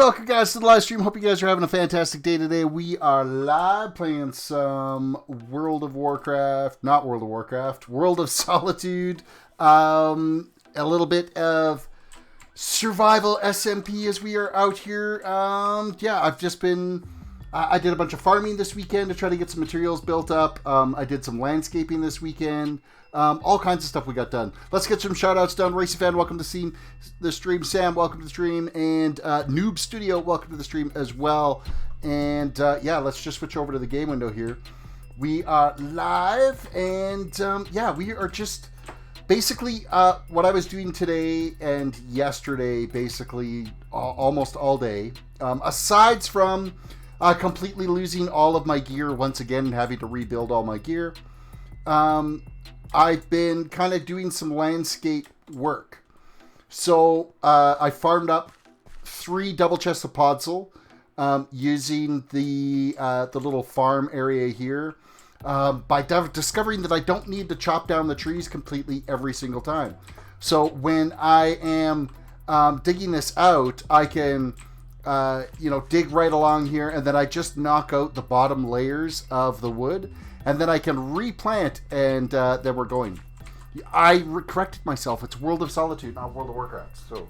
welcome guys to the live stream. Hope you guys are having a fantastic day today. We are live playing some World of Solitude. A little bit of survival SMP as we are out here. Yeah, I've just been... I did a bunch of farming this weekend to try to get some materials built up. I did some landscaping this weekend. All kinds of stuff we got done. Let's get some shout-outs done. Racy Fan, welcome to the stream. Sam, welcome to the stream. And Noob Studio, welcome to the stream as well. And yeah, let's just switch over to the game window here. We are live, and yeah, we are just... Basically, what I was doing today and yesterday, basically almost all day, aside from completely losing all of my gear once again and having to rebuild all my gear, I've been kind of doing some landscape work. So I farmed up 3 double chests of podzol using the little farm area here. By discovering that I don't need to chop down the trees completely every single time. So when I am digging this out, I can, dig right along here, and then I just knock out the bottom layers of the wood, and then I can replant, and then we're going. I corrected myself. It's World of Solitude, not World of Warcraft. So,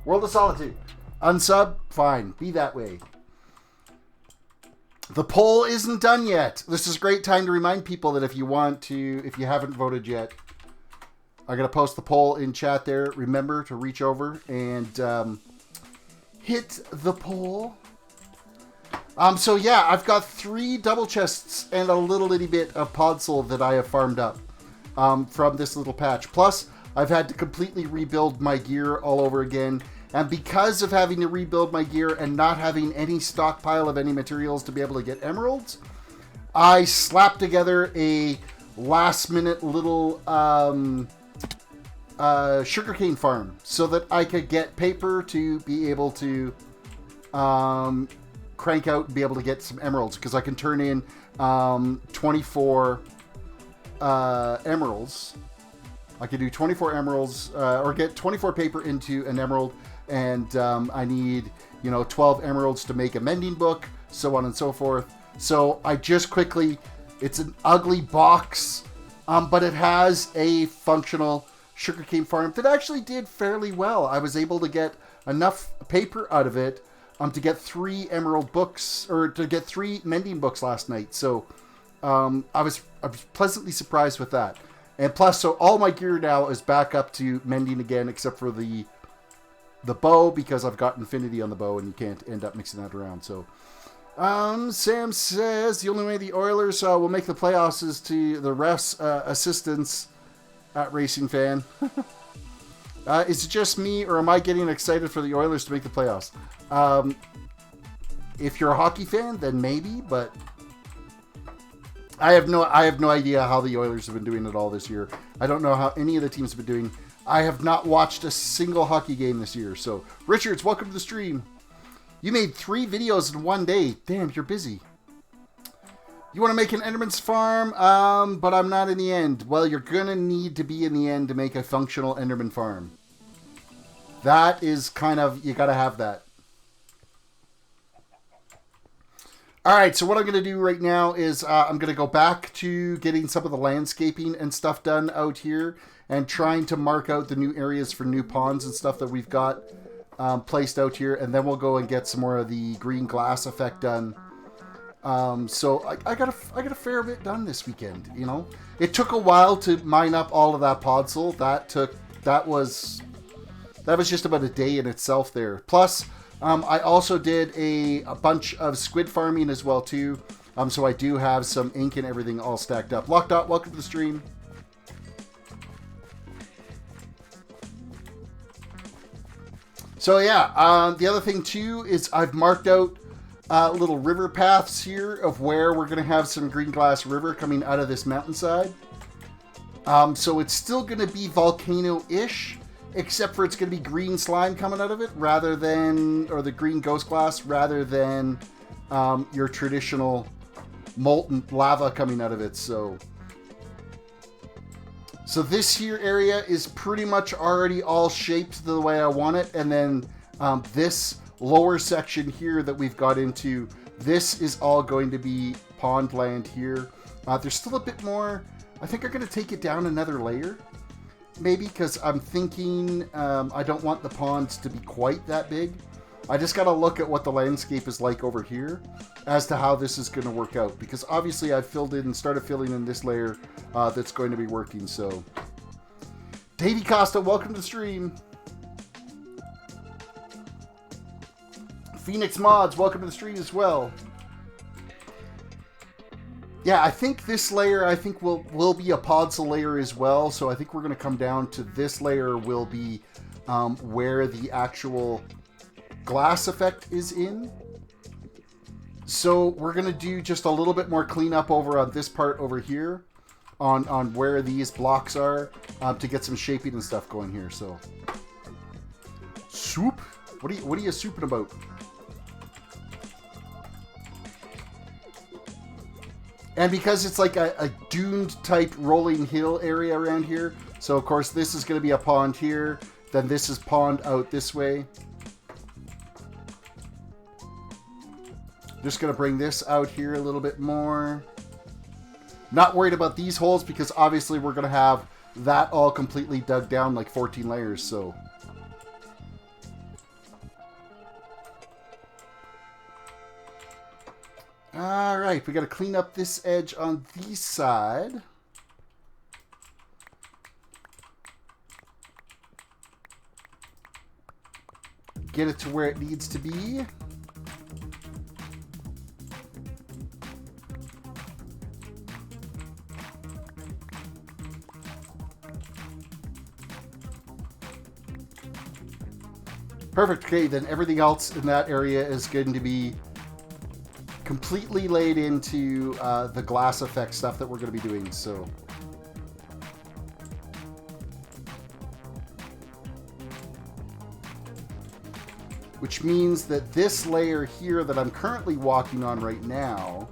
World of Solitude. Unsub, fine. Be that way. The poll isn't done yet. This is a great time to remind people that if you haven't voted yet, I'm going to post the poll in chat there. Remember to reach over and hit the poll. So yeah, I've got 3 double chests and a little itty bit of podzol that I have farmed up from this little patch. Plus, I've had to completely rebuild my gear all over again. And because of having to rebuild my gear and not having any stockpile of any materials to be able to get emeralds, I slapped together a last-minute little sugarcane farm so that I could get paper to be able to crank out and be able to get some emeralds, because I can turn in 24 emeralds. I can do 24 emeralds or get 24 paper into an emerald. And I need, 12 emeralds to make a mending book, so on and so forth. So I just quickly, it's an ugly box, but it has a functional sugarcane farm that actually did fairly well. I was able to get enough paper out of it to get 3 emerald books, or to get 3 mending books last night. So I was pleasantly surprised with that. And plus, so all my gear now is back up to mending again, except for the bow, because I've got infinity on the bow and you can't end up mixing that around. So Sam says the only way the Oilers will make the playoffs is to the refs assistance at Racing Fan. Is it just me, or am I getting excited for the Oilers to make the playoffs? If you're a hockey fan, then maybe, but I have no idea how the Oilers have been doing it all this year. I don't know how any of the teams have been doing. I have not watched a single hockey game this year. So, Richards, welcome to the stream. You made 3 videos in one day. Damn, you're busy. You want to make an Enderman's farm, but I'm not in the end. Well, you're going to need to be in the end to make a functional Enderman farm. That is kind of, you got to have that. Alright, so what I'm going to do right now is I'm going to go back to getting some of the landscaping and stuff done out here, and trying to mark out the new areas for new ponds and stuff that we've got placed out here, and then we'll go and get some more of the green glass effect done. So I got a fair bit done this weekend. It took a while to mine up all of that podzol. That was just about a day in itself there. Plus, I also did a bunch of squid farming as well too. So I do have some ink and everything all stacked up. Lockdot, welcome to the stream. So yeah, the other thing too is I've marked out little river paths here of where we're going to have some green glass river coming out of this mountainside. So it's still going to be volcano-ish, except for it's going to be green slime coming out of it rather than, or the green ghost glass rather than your traditional molten lava coming out of it. So this here area is pretty much already all shaped the way I want it, and then this lower section here that we've got into, this is all going to be pond land here. There's still a bit more. I think I'm going to take it down another layer. Maybe because I'm thinking I don't want the ponds to be quite that big. I just got to look at what the landscape is like over here as to how this is going to work out. Because obviously I've filled in and started filling in this layer that's going to be working. So, Davey Costa, welcome to the stream. Phoenix Mods, welcome to the stream as well. Yeah, I think this layer, will be a podzol layer as well. So I think we're going to come down to this layer will be where the actual glass effect is in. So we're going to do just a little bit more cleanup over on this part over here on where these blocks are to get some shaping and stuff going here. So, soup? What are you souping about? And because it's like a duned type rolling hill area around here, so of course this is going to be a pond here, then this is pond out this way. Just going to bring this out here a little bit more. Not worried about these holes because obviously we're going to have that all completely dug down like 14 layers, so. Alright, we got to clean up this edge on this side. Get it to where it needs to be. Perfect. Okay, then everything else in that area is going to be completely laid into the glass effect stuff that we're going to be doing. So, which means that this layer here that I'm currently walking on right now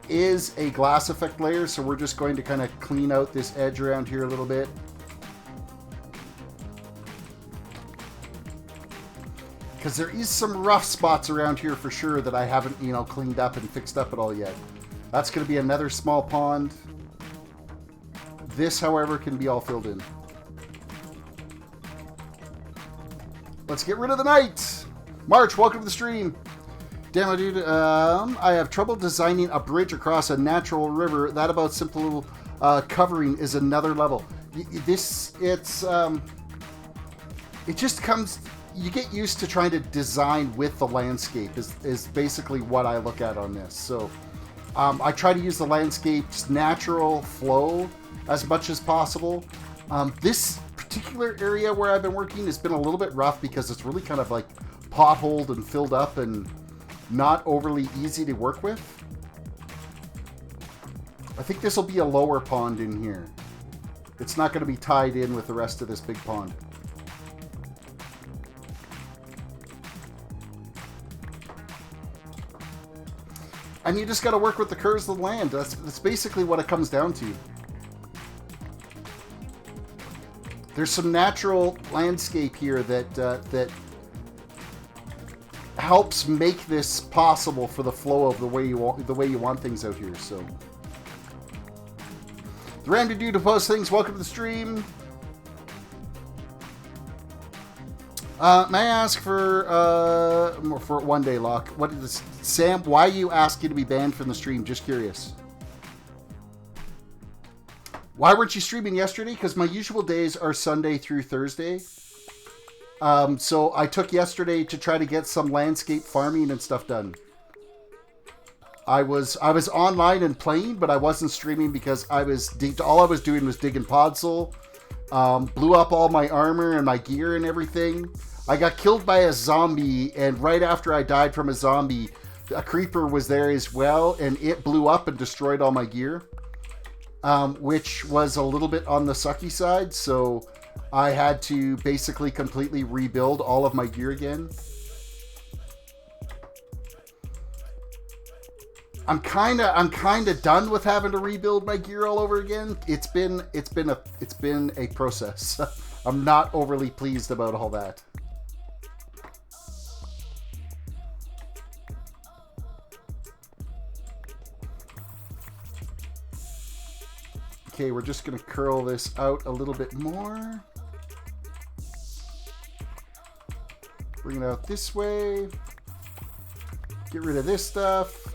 is a glass effect layer. So we're just going to kind of clean out this edge around here a little bit. Because there is some rough spots around here for sure that I haven't, cleaned up and fixed up at all yet. That's going to be another small pond. This, however, can be all filled in. Let's get rid of the night. March, welcome to the stream. Damn it, dude. I have trouble designing a bridge across a natural river. That about simple covering is another level. It just comes... You get used to trying to design with the landscape is basically what I look at on this. So I try to use the landscape's natural flow as much as possible. This particular area where I've been working has been a little bit rough because it's really kind of like potholed and filled up and not overly easy to work with. I think this will be a lower pond in here. It's not going to be tied in with the rest of this big pond. And you just got to work with the curves of the land. That's basically what it comes down to. There's some natural landscape here that helps make this possible for the flow of the way you want things out here. So, the random dude to post things. Welcome to the stream. May I ask for 1 day lock? What is this? Sam, why are you asking to be banned from the stream? Just curious. Why weren't you streaming yesterday? Because my usual days are Sunday through Thursday. So I took yesterday to try to get some landscape farming and stuff done. I was online and playing, but I wasn't streaming because all I was doing was digging podzol. Blew up all my armor and my gear and everything. I got killed by a zombie, and right after I died from a zombie, a creeper was there as well, and it blew up and destroyed all my gear, which was a little bit on the sucky side, so I had to basically completely rebuild all of my gear again. I'm kind of done with having to rebuild my gear all over again. It's been a process. I'm not overly pleased about all that. Okay, we're just going to curl this out a little bit more. Bring it out this way. Get rid of this stuff.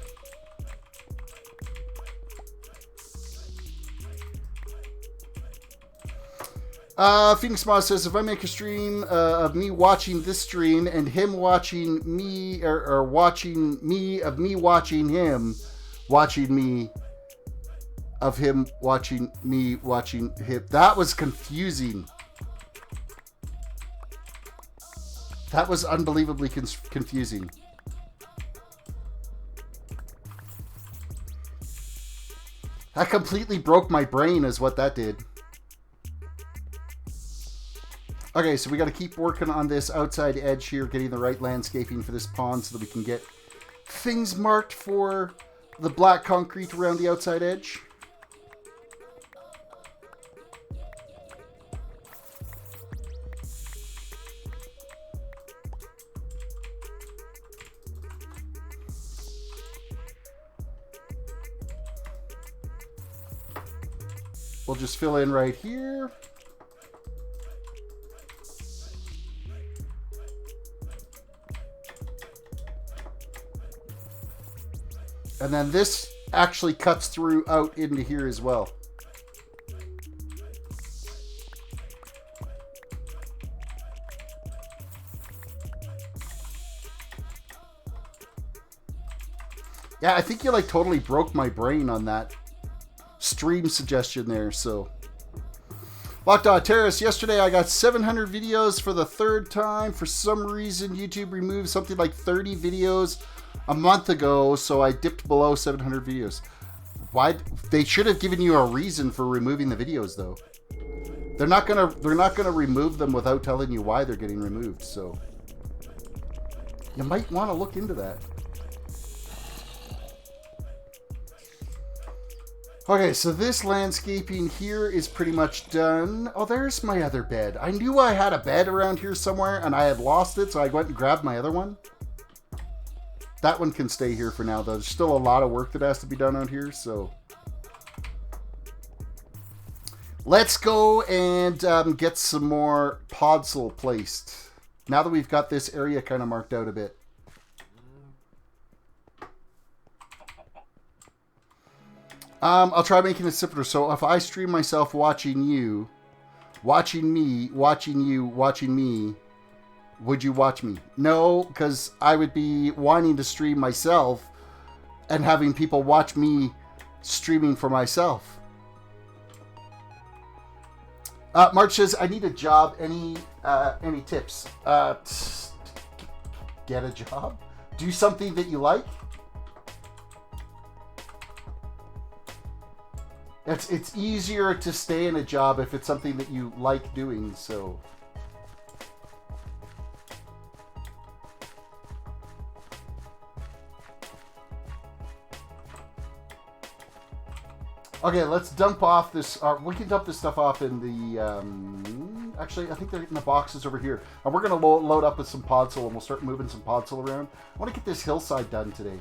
Phoenix Moss says, if I make a stream of me watching this stream and him watching me, or watching me, of me watching him, watching me, of him watching me, watching him. That was confusing. That was unbelievably confusing. That completely broke my brain is what that did. Okay, so we got to keep working on this outside edge here, getting the right landscaping for this pond so that we can get things marked for the black concrete around the outside edge. We'll just fill in right here. And then this actually cuts through out into here as well. Yeah, I think you like totally broke my brain on that stream suggestion there, so. Locked on Terrace, yesterday I got 700 videos for the third time. For some reason, YouTube removed something like 30 videos a month ago, so I dipped below 700 videos. Why? They should have given you a reason for removing the videos, though. They're not gonna remove them without telling you why they're getting removed. So you might want to look into that. Okay, so this landscaping here is pretty much done. Oh, there's my other bed. I knew I had a bed around here somewhere, and I had lost it, so I went and grabbed my other one. That one can stay here for now, though. There's still a lot of work that has to be done out here, so. Let's go and get some more podzol placed. Now that we've got this area kind of marked out a bit. I'll try making it simpler. So if I stream myself watching you, watching me, watching you, watching me, would you watch me? No, because I would be wanting to stream myself and having people watch me streaming for myself. March says, I need a job. Any tips? Get a job? Do something that you like? It's easier to stay in a job if it's something that you like doing, so. Okay, let's dump off this. We can dump this stuff off in the. Actually, I think they're in the boxes over here. And we're going to load up with some podzol, and we'll start moving some podzol around. I want to get this hillside done today.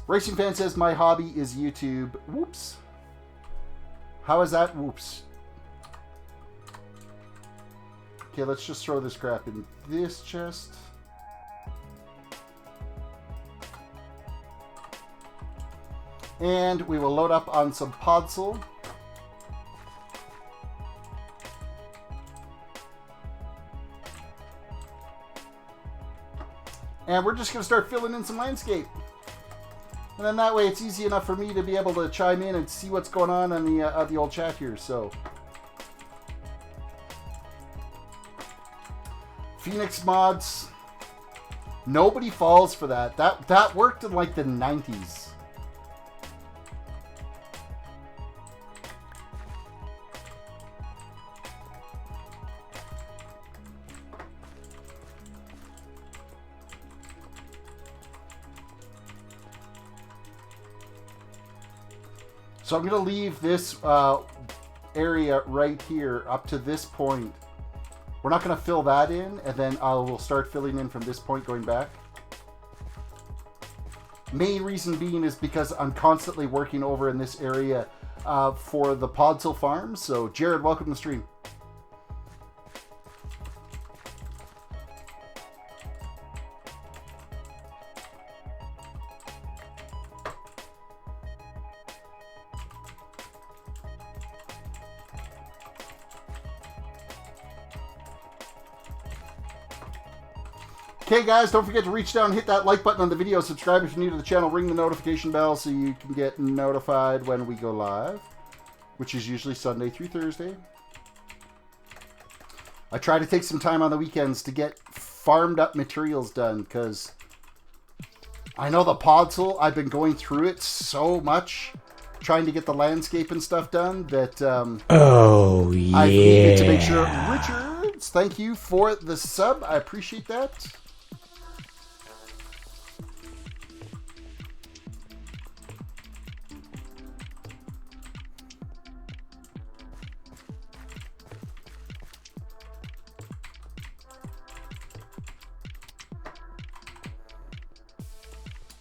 Racing Fan says, my hobby is YouTube. Whoops. How is that? Whoops. Okay, let's just throw this crap in this chest. And we will load up on some podzol. And we're just going to start filling in some landscape. And then that way it's easy enough for me to be able to chime in and see what's going on the old chat here. So, Phoenix mods, nobody falls for that. That worked in like the 90s. So I'm going to leave this area right here up to this point. We're not going to fill that in, and then we'll start filling in from this point going back. Main reason being is because I'm constantly working over in this area for the Podzol farm. So Jared, welcome to the stream. Okay, guys, don't forget to reach down and hit that like button on the video. Subscribe if you're new to the channel. Ring the notification bell so you can get notified when we go live, which is usually Sunday through Thursday. I try to take some time on the weekends to get farmed up materials done because I know the Podzol, I've been going through it so much trying to get the landscape and stuff done that oh, yeah. I needed to make sure. Richards, thank you for the sub. I appreciate that.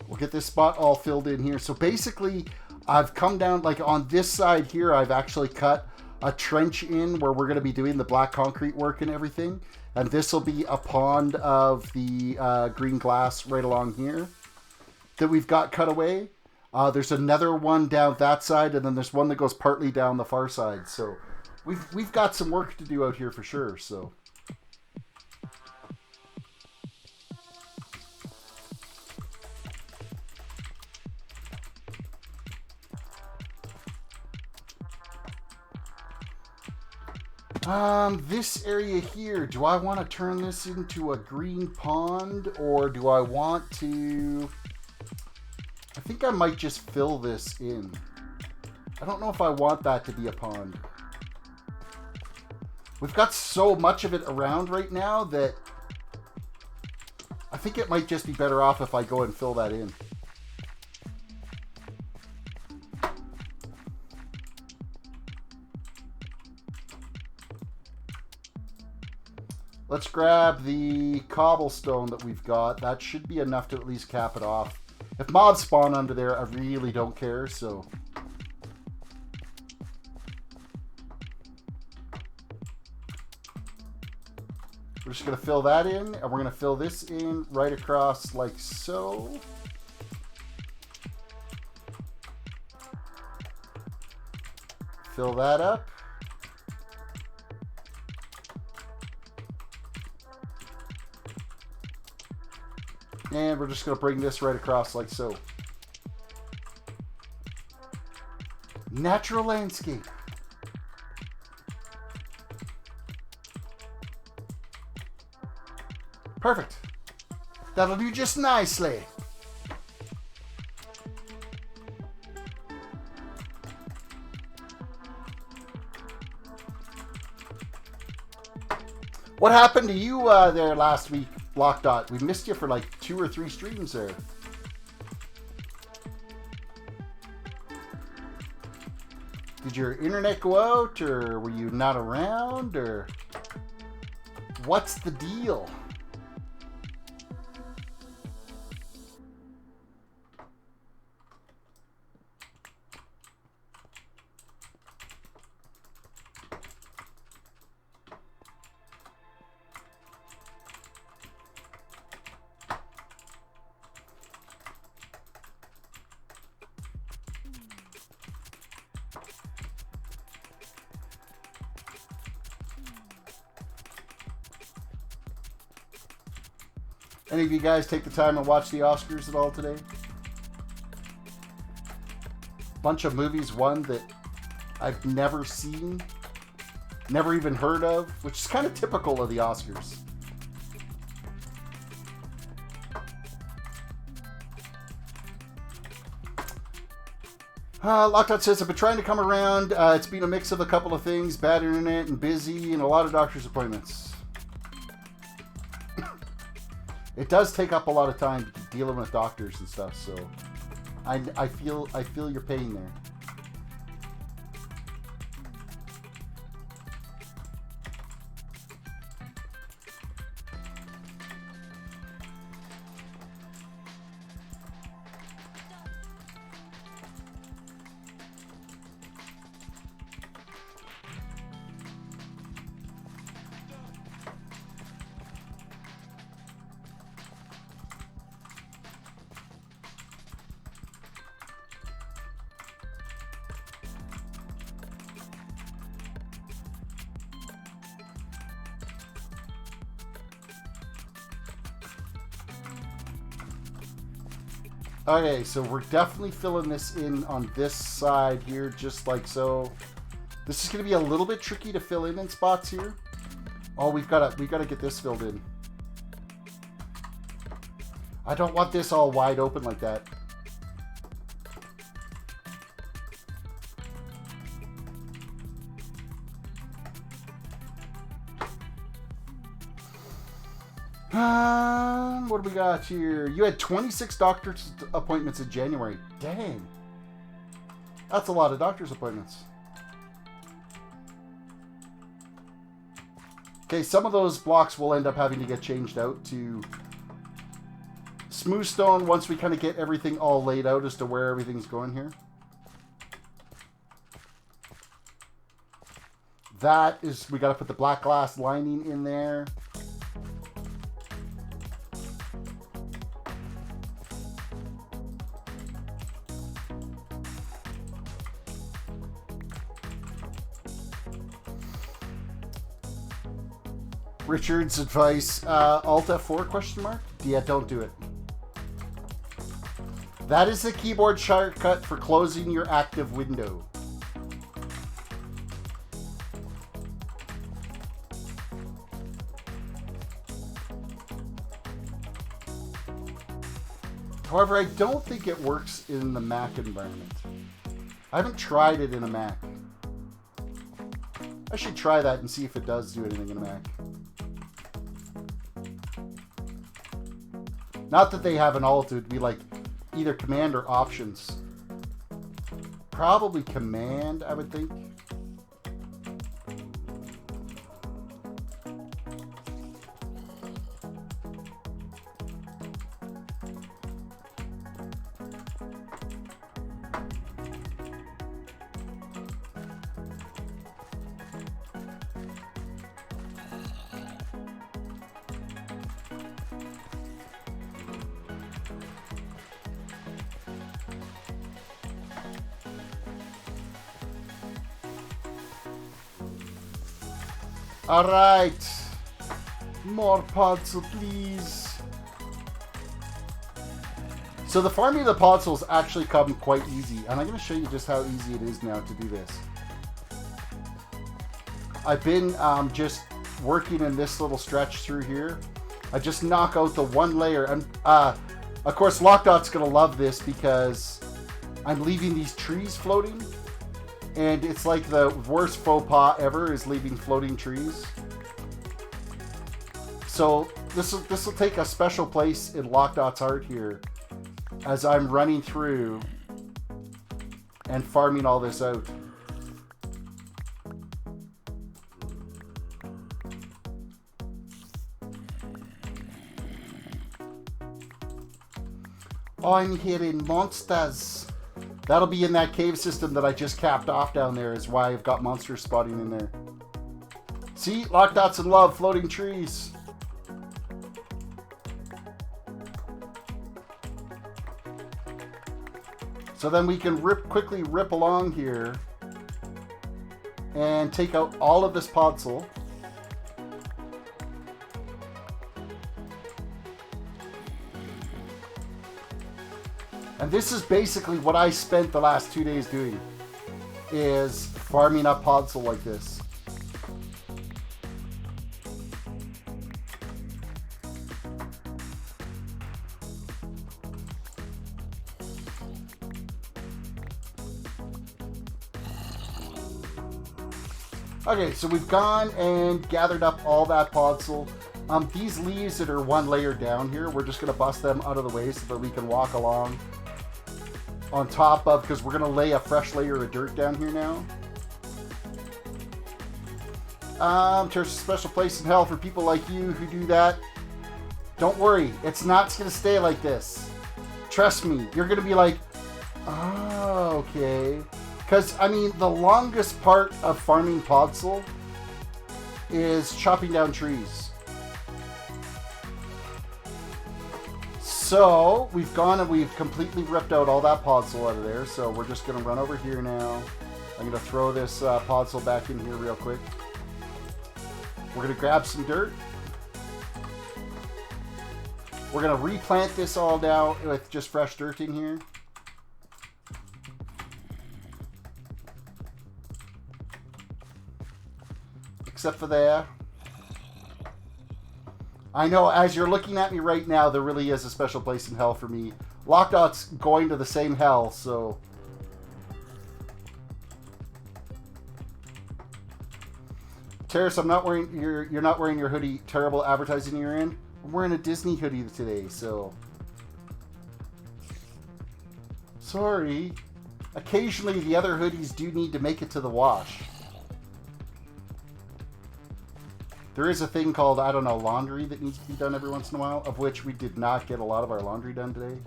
We'll get this spot all filled in here. So basically, I've come down, like on this side here, I've actually cut a trench in where we're going to be doing the black concrete work and everything. And this will be a pond of the green glass right along here that we've got cut away. There's another one down that side, and then there's one that goes partly down the far side. So we've got some work to do out here for sure. So. This area here, do I want to turn this into a green pond, or do I want to... I think I might just fill this in. I don't know if I want that to be a pond. We've got so much of it around right now that I think it might just be better off if I go and fill that in. Let's grab the cobblestone that we've got. That should be enough to at least cap it off. If mobs spawn under there, I really don't care, so... We're just going to fill that in, and we're going to fill this in right across like so. Fill that up. And we're just going to bring this right across like so. Natural landscape. Perfect. That'll do just nicely. What happened to you there last week, Blockdot? We missed you for like 2 or 3 streams there. Did your internet go out, or were you not around, or what's the deal? Any of you guys take the time and watch the Oscars at all today? Bunch of movies won that I've never seen, never even heard of, which is kind of typical of the Oscars. Lockout says, I've been trying to come around. It's been a mix of a couple of things, bad internet and busy and a lot of doctor's appointments. It does take up a lot of time dealing with doctors and stuff, so I feel your pain there. Okay, so we're definitely filling this in on this side here, just like so. This is going to be a little bit tricky to fill in spots here. Oh, we gotta get this filled in. I don't want this all wide open like that. What do we got here? You had 26 doctor's appointments in January. Dang. That's a lot of doctor's appointments. Okay, some of those blocks will end up having to get changed out to smooth stone once we kind of get everything all laid out as to where everything's going here. That is, we got to put the black glass lining in there. Richard's advice, Alt F4 question mark? Yeah, don't do it. That is the keyboard shortcut for closing your active window. However, I don't think it works in the Mac environment. I haven't tried it in a Mac. I should try that and see if it does do anything in a Mac. Not that they have an alt, it would be like either command or options. Probably command, I would think. All right, more podzol, please. So the farming of the podzels actually come quite easy, and I'm going to show you just how easy it is now to do this. I've been just working in this little stretch through here. I just knock out the one layer, and of course Lockdot's going to love this because I'm leaving these trees floating. And it's like the worst faux pas ever is leaving floating trees. So this will take a special place in Lockdot's heart here as I'm running through and farming all this out. I'm hearing monsters. That'll be in that cave system that I just capped off down there, is why I've got monsters spawning in there. See? Lockdot's in love, floating trees. So then we can quickly rip along here and take out all of this podzol. And this is basically what I spent the last 2 days doing, is farming up podzol like this. Okay, so we've gone and gathered up all that podzol. These leaves that are one layer down here, we're just going to bust them out of the way so that we can walk along on top of, because we're going to lay a fresh layer of dirt down here now. There's a special place in hell for people like you who do that. Don't worry, it's not going to stay like this. Trust me, you're going to be like, oh, okay. Because, I mean, the longest part of farming podzol is chopping down trees. So, we've gone and we've completely ripped out all that podzol out of there. So, we're just going to run over here now. I'm going to throw this podzol back in here real quick. We're going to grab some dirt. We're going to replant this all now with just fresh dirt in here. Except for there. I know, as you're looking at me right now, there really is a special place in hell for me. Lockdot's going to the same hell, so... Terrace, I'm not wearing you're not wearing your hoodie. Terrible advertising you're in. I'm wearing a Disney hoodie today, so... Sorry. Occasionally, the other hoodies do need to make it to the wash. There is a thing called, I don't know, laundry that needs to be done every once in a while, of which we did not get a lot of our laundry done today.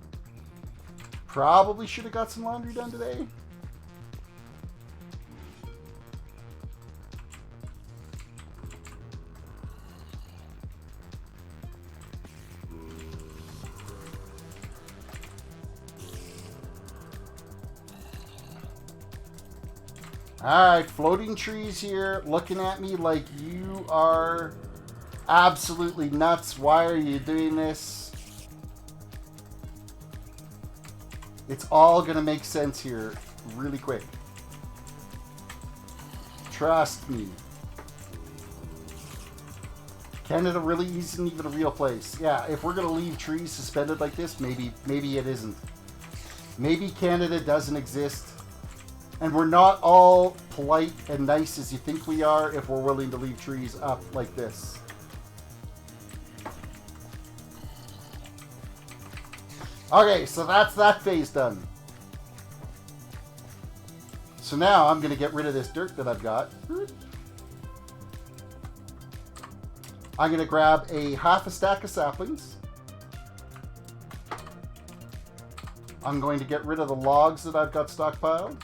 Probably should have got some laundry done today. Alright, floating trees here, looking at me like you are absolutely nuts. Why are you doing this? It's all going to make sense here really quick. Trust me. Canada really isn't even a real place. Yeah, if we're going to leave trees suspended like this, maybe it isn't. Maybe Canada doesn't exist. And we're not all polite and nice as you think we are if we're willing to leave trees up like this. Okay, so that's that phase done. So now I'm going to get rid of this dirt that I've got. I'm going to grab a half a stack of saplings. I'm going to get rid of the logs that I've got stockpiled.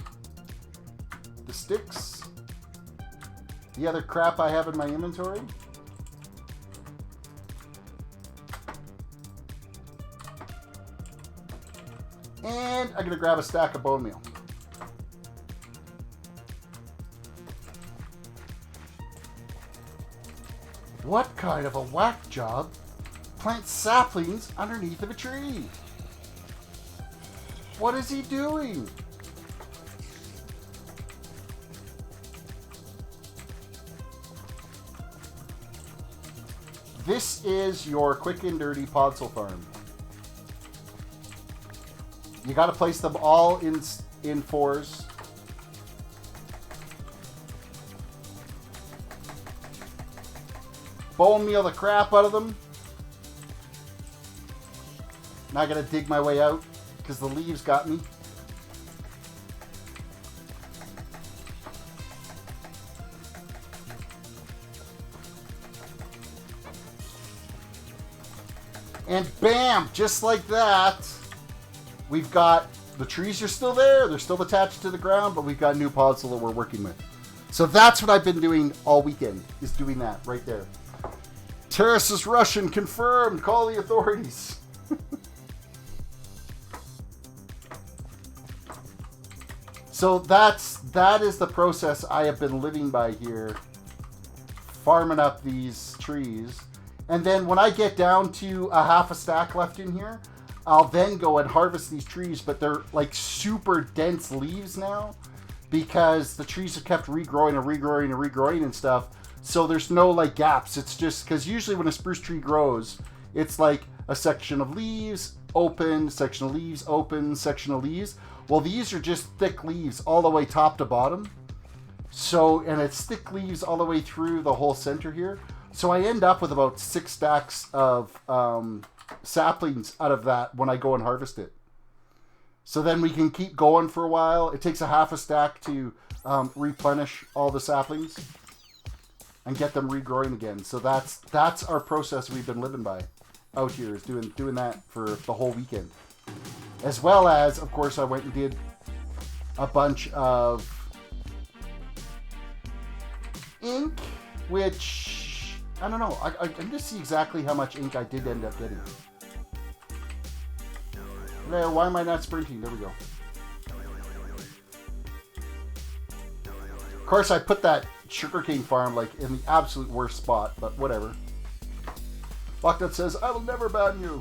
The sticks, the other crap I have in my inventory. And I'm going to grab a stack of bone meal. What kind of a whack job plants saplings underneath of a tree? What is he doing? This is your quick and dirty podzol farm. You got to place them all in fours. Bone meal the crap out of them. Now I got to dig my way out because the leaves got me. And bam, just like that, we've got, the trees are still there, they're still attached to the ground, but we've got new podzol that we're working with. So that's what I've been doing all weekend, is doing that right there. Terrace is Russian, confirmed, call the authorities. So that is the process I have been living by here, farming up these trees. And then when I get down to a half a stack left in here, I'll then go and harvest these trees, but they're like super dense leaves now because the trees have kept regrowing and regrowing and regrowing and stuff. So there's no like gaps. It's just because usually when a spruce tree grows, it's like a section of leaves, open, section of leaves, open, section of leaves. Well, these are just thick leaves all the way top to bottom. So, and it's thick leaves all the way through the whole center here. So I end up with about 6 stacks of saplings out of that when I go and harvest it. So then we can keep going for a while. It takes a half a stack to replenish all the saplings and get them regrowing again. So that's our process we've been living by out here, is doing that for the whole weekend. As well as, of course, I went and did a bunch of ink, which... I don't know. I need to see exactly how much ink I did end up getting. There, why am I not sprinting? There we go. Of course, I put that sugarcane farm like in the absolute worst spot, but whatever. Lockdown says, I will never ban you.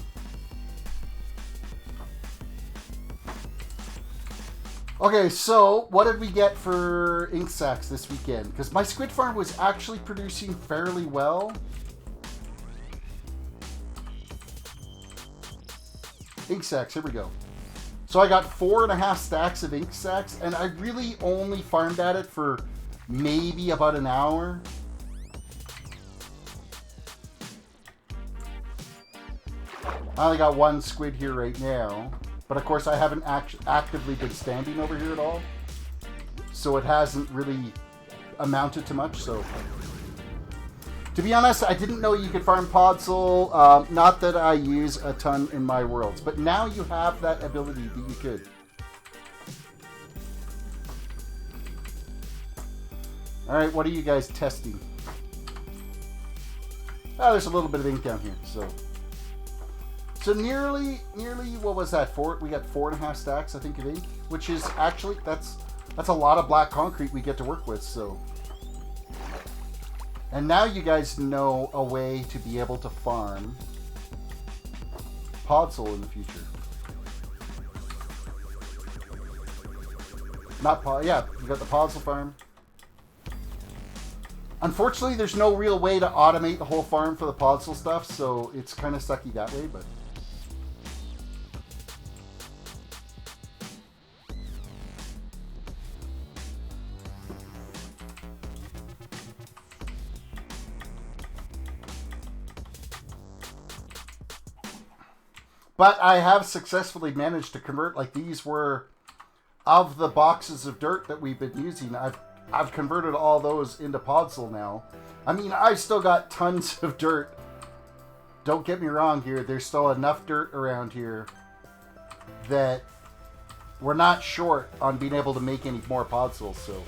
Okay, so what did we get for ink sacs this weekend? Because my squid farm was actually producing fairly well. Ink sacs, here we go. So I got 4.5 stacks of ink sacs, and I really only farmed at it for maybe about an hour. I only got 1 squid here right now. But of course, I haven't actively been standing over here at all. So it hasn't really amounted to much. So, to be honest, I didn't know you could farm podzol. Not that I use a ton in my worlds. But now you have that ability that you could. Alright, what are you guys testing? Oh, there's a little bit of ink down here. So nearly, what was that? We got 4.5 stacks, I think, of ink, which is actually, that's a lot of black concrete we get to work with, so. And now you guys know a way to be able to farm podzol in the future. Yeah, you got the podzol farm. Unfortunately, there's no real way to automate the whole farm for the podzol stuff, so it's kind of sucky that way, but. But I have successfully managed to convert, like these were, of the boxes of dirt that we've been using, I've converted all those into podzol now. I mean, I've still got tons of dirt. Don't get me wrong here, there's still enough dirt around here that we're not short on being able to make any more podzol, so.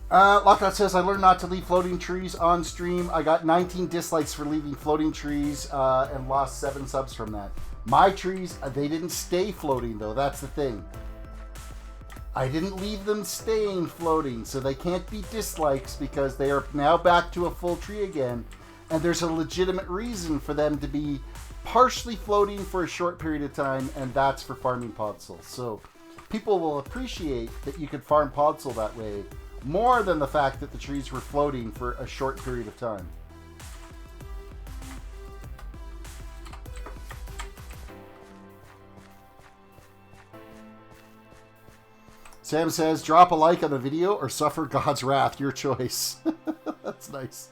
Lockout says, I learned not to leave floating trees on stream. I got 19 dislikes for leaving floating trees and lost 7 subs from that. My trees, they didn't stay floating though. That's the thing. I didn't leave them staying floating, so they can't be dislikes because they are now back to a full tree again. And there's a legitimate reason for them to be partially floating for a short period of time, and that's for farming podzol. So people will appreciate that you could farm podzol that way, more than the fact that the trees were floating for a short period of time. Sam says, drop a like on the video or suffer God's wrath. Your choice. That's nice.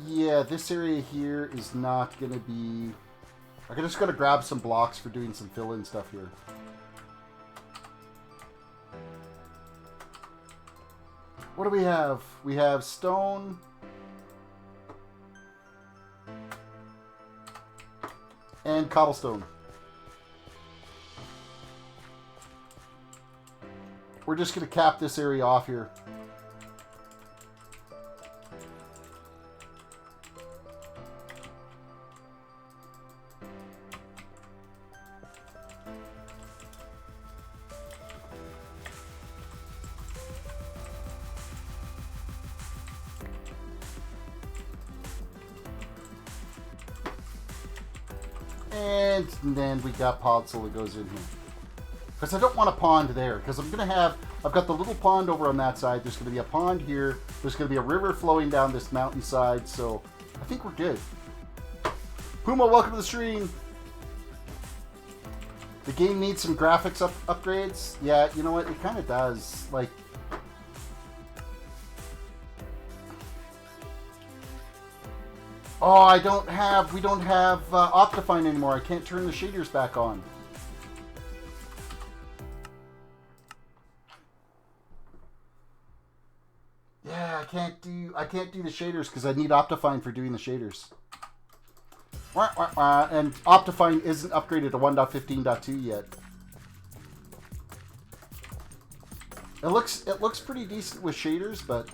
Yeah, this area here is not going to be... I'm just going to grab some blocks for doing some fill-in stuff here. What do we have? We have stone. And cobblestone. We're just going to cap this area off here. And then we got podzol that goes in here. Because I don't want a pond there. Because I'm going to have... I've got the little pond over on that side. There's going to be a pond here. There's going to be a river flowing down this mountainside. So I think we're good. Puma, welcome to the stream. The game needs some graphics upgrades. Yeah, you know what? It kind of does. Like... Oh, we don't have Optifine anymore. I can't turn the shaders back on. Yeah, I can't do the shaders because I need Optifine for doing the shaders. And Optifine isn't upgraded to 1.15.2 yet. It looks pretty decent with shaders, but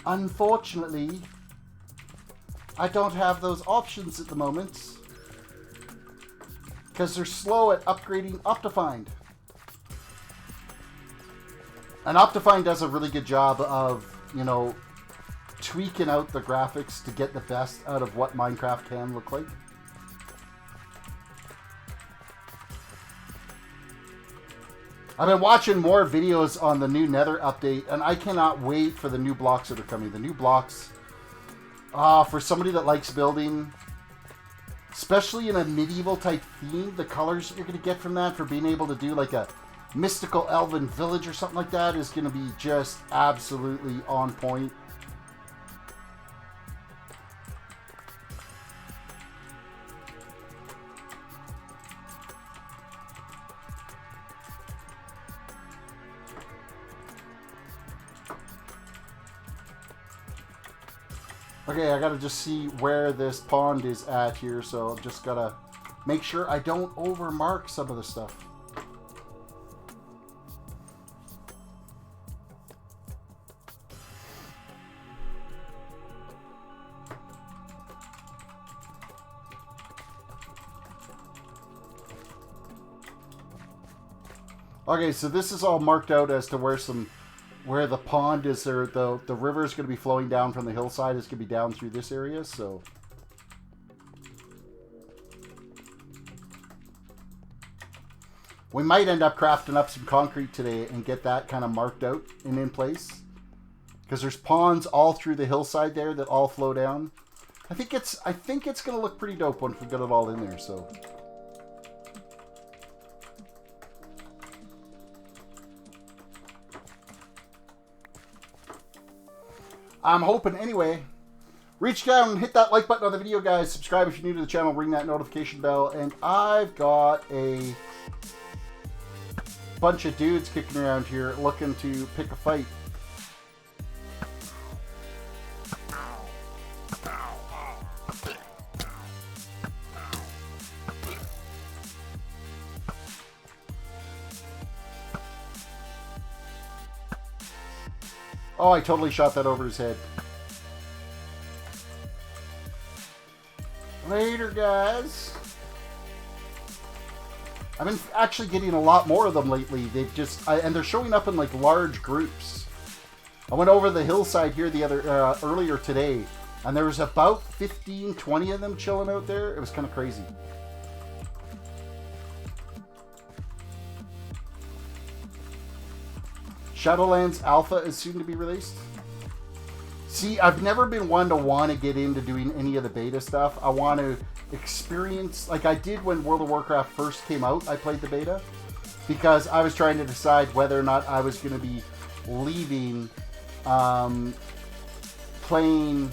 unfortunately, I don't have those options at the moment because they're slow at upgrading Optifine. And Optifine does a really good job of, you know, tweaking out the graphics to get the best out of what Minecraft can look like. I've been watching more videos on the new Nether update, and I cannot wait for the new blocks that are coming. The new blocks, for somebody that likes building, especially in a medieval type theme, the colors that you're going to get from that for being able to do like a mystical elven village or something like that is going to be just absolutely on point. Okay, I gotta just see where this pond is at here, so I've just gotta make sure I don't overmark some of the stuff. Okay, so this is all marked out as to where the pond is there. The river is going to be flowing down from the hillside. It's going to be down through this area, so. We might end up crafting up some concrete today and get that kind of marked out and in place. Because there's ponds all through the hillside there that all flow down. I think it's going to look pretty dope once we get it all in there, so. I'm hoping anyway. Reach down and hit that like button on the video, guys. Subscribe if you're new to the channel. Ring that notification bell. And I've got a bunch of dudes kicking around here looking to pick a fight. Oh, I totally shot that over his head. Later, guys. I've been actually getting a lot more of them lately. They've just, and they're showing up in like large groups. I went over the hillside here earlier today, and there was about 15, 20 of them chilling out there. It was kind of crazy. Shadowlands Alpha is soon to be released. See, I've never been one to want to get into doing any of the beta stuff. I want to experience, like I did when World of Warcraft first came out, I played the beta, because I was trying to decide whether or not I was going to be leaving playing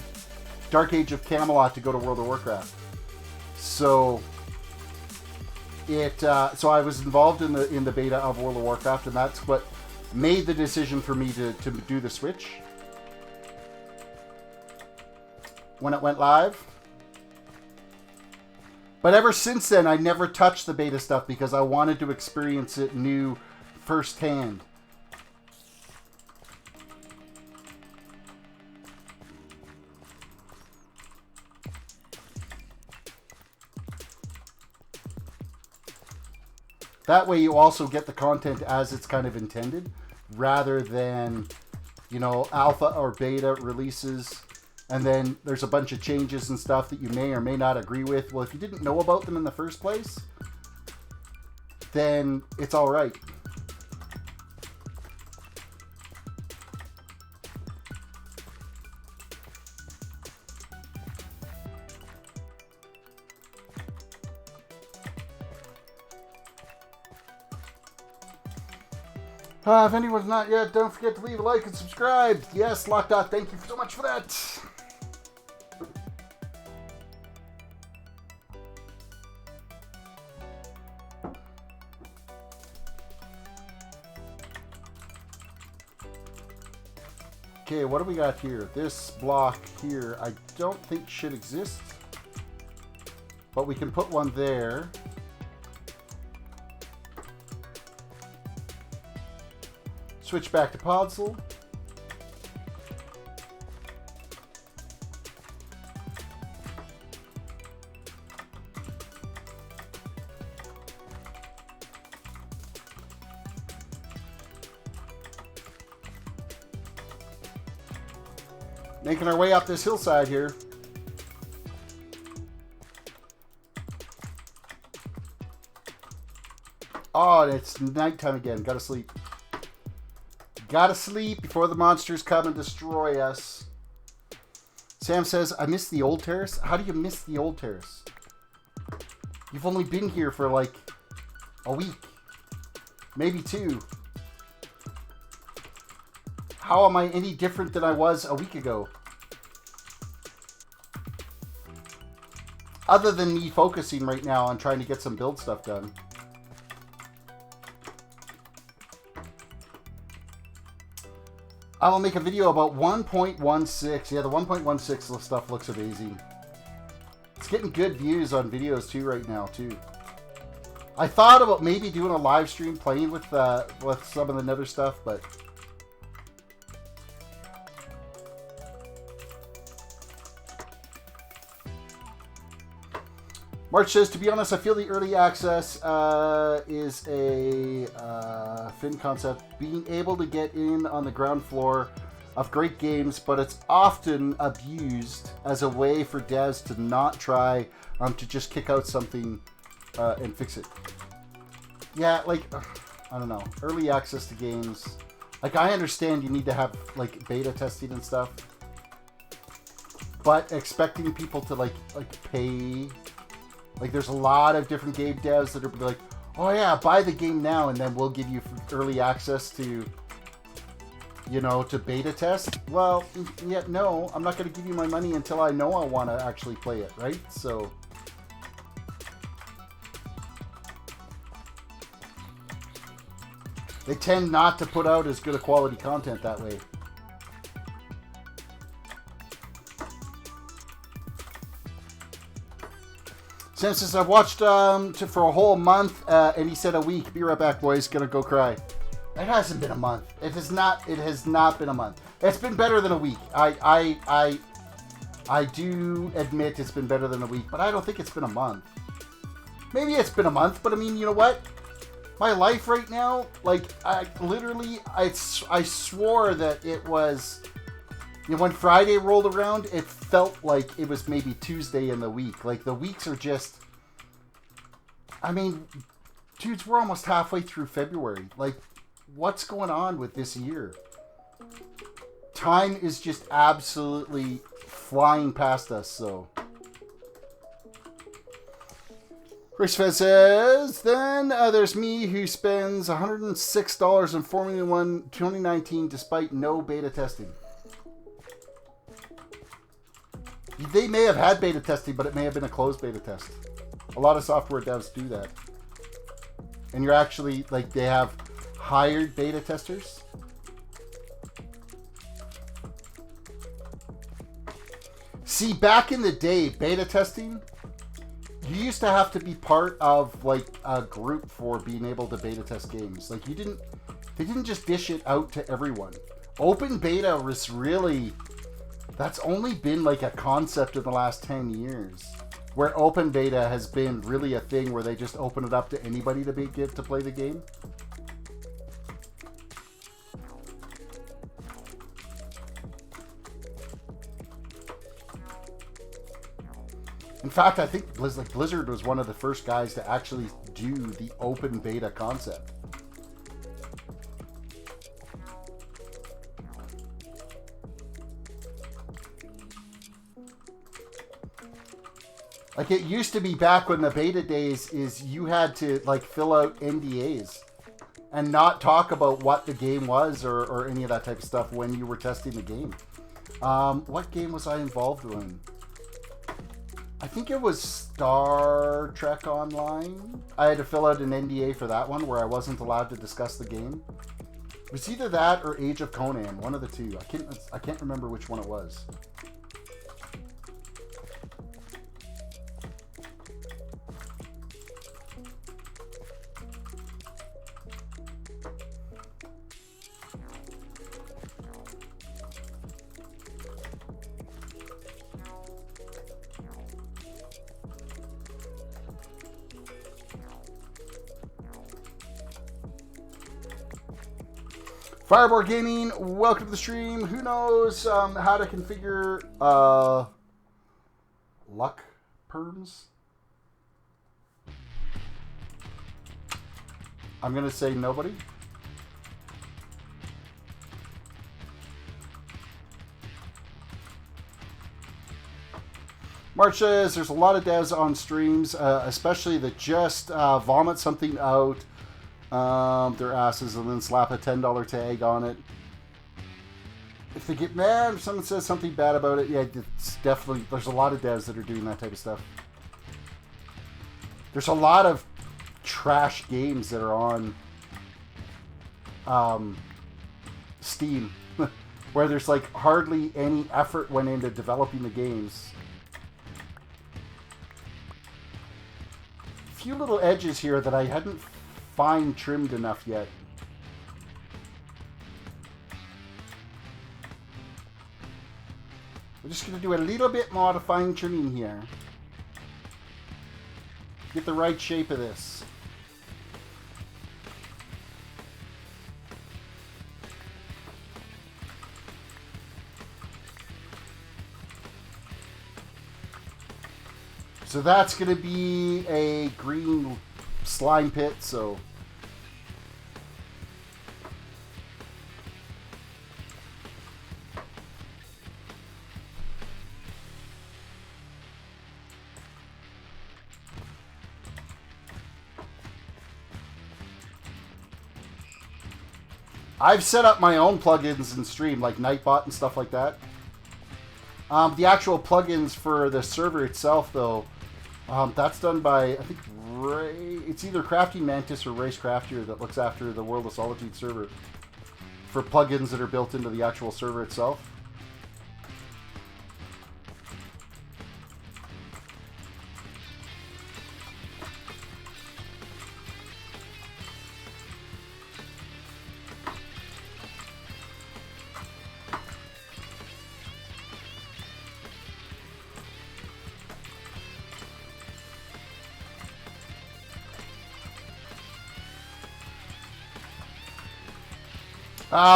Dark Age of Camelot to go to World of Warcraft. So so I was involved in the beta of World of Warcraft, and that's what made the decision for me to do the switch when it went live. But ever since then, I never touched the beta stuff because I wanted to experience it new firsthand. That way you also get the content as it's kind of intended, rather than, you know, alpha or beta releases, and then there's a bunch of changes and stuff that you may or may not agree with. Well, if you didn't know about them in the first place, then it's all right. If anyone's not yet, don't forget to leave a like and subscribe. Yes, Lockdot, thank you so much for that. Okay, what do we got here? This block here, I don't think should exist, but we can put one there. Switch back to Podzol. Making our way up this hillside here. Oh, and it's nighttime again. Gotta sleep. Gotta sleep before the monsters come and destroy us. Sam says, I miss the old terrace. How do you miss the old terrace? You've only been here for like a week. Maybe 2. How am I any different than I was a week ago? Other than me focusing right now on trying to get some build stuff done. I will make a video about 1.16. Yeah, the 1.16 stuff looks amazing. It's getting good views on videos too right now too. I thought about maybe doing a live stream playing with some of the Nether stuff, but March says, to be honest, I feel the early access is a fin concept. Being able to get in on the ground floor of great games, but it's often abused as a way for devs to not try to just kick out something and fix it. Yeah, like, I don't know. Early access to games. Like, I understand you need to have, like, beta testing and stuff. But expecting people to, like pay... Like, there's a lot of different game devs that are like, oh yeah, buy the game now and then we'll give you early access to, you know, to beta test. Well, yeah, no, I'm not going to give you my money until I know I want to actually play it, right? So, they tend not to put out as good a quality content that way. Since I've watched for a whole month, and he said a week. Be right back, boys. Gonna go cry. It hasn't been a month. It has not. It has not been a month. It's been better than a week. I do admit it's been better than a week, but I don't think it's been a month. Maybe it's been a month, but I mean, you know what? My life right now, like, I swore that it was. You know, when Friday rolled around, it felt like it was maybe Tuesday in the week. Like, the weeks are just... I mean, dudes, we're almost halfway through February. Like, what's going on with this year? Time is just absolutely flying past us, so... Chrisfed says, then there's me who spends $106 on Formula 1 2019 despite no beta testing. They may have had beta testing, but it may have been a closed beta test. A lot of software devs do that. And you're actually, like, they have hired beta testers. See, back in the day, beta testing, you used to have to be part of, like, a group for being able to beta test games. Like, they didn't just dish it out to everyone. Open beta was really... That's only been like a concept in the last 10 years, where open beta has been really a thing where they just open it up to anybody to get to play the game. In fact, I think Blizzard was one of the first guys to actually do the open beta concept. Like, it used to be back when the beta days is you had to, like, fill out NDAs and not talk about what the game was or any of that type of stuff when you were testing the game. What game was I involved in? I think it was Star Trek Online. I had to fill out an NDA for that one where I wasn't allowed to discuss the game. It was either that or Age of Conan, one of the two. I can't remember which one it was. Fireboard Gaming, welcome to the stream. Who knows how to configure luck perms? I'm going to say nobody. March says there's a lot of devs on streams, especially that just vomit something out their asses and then slap a $10 tag on it. If they get mad, if someone says something bad about it, yeah, it's definitely, there's a lot of devs that are doing that type of stuff. There's a lot of trash games that are on Steam where there's like hardly any effort went into developing the games. A few little edges here that I hadn't fine trimmed enough yet. We're just going to do a little bit more of fine trimming here. Get the right shape of this. So that's going to be a green slime pit, so I've set up my own plugins in stream, like Nightbot and stuff like that. The actual plugins for the server itself, though, that's done by, I think, it's either Crafty Mantis or Race Craftier that looks after the World of Solitude server for plugins that are built into the actual server itself.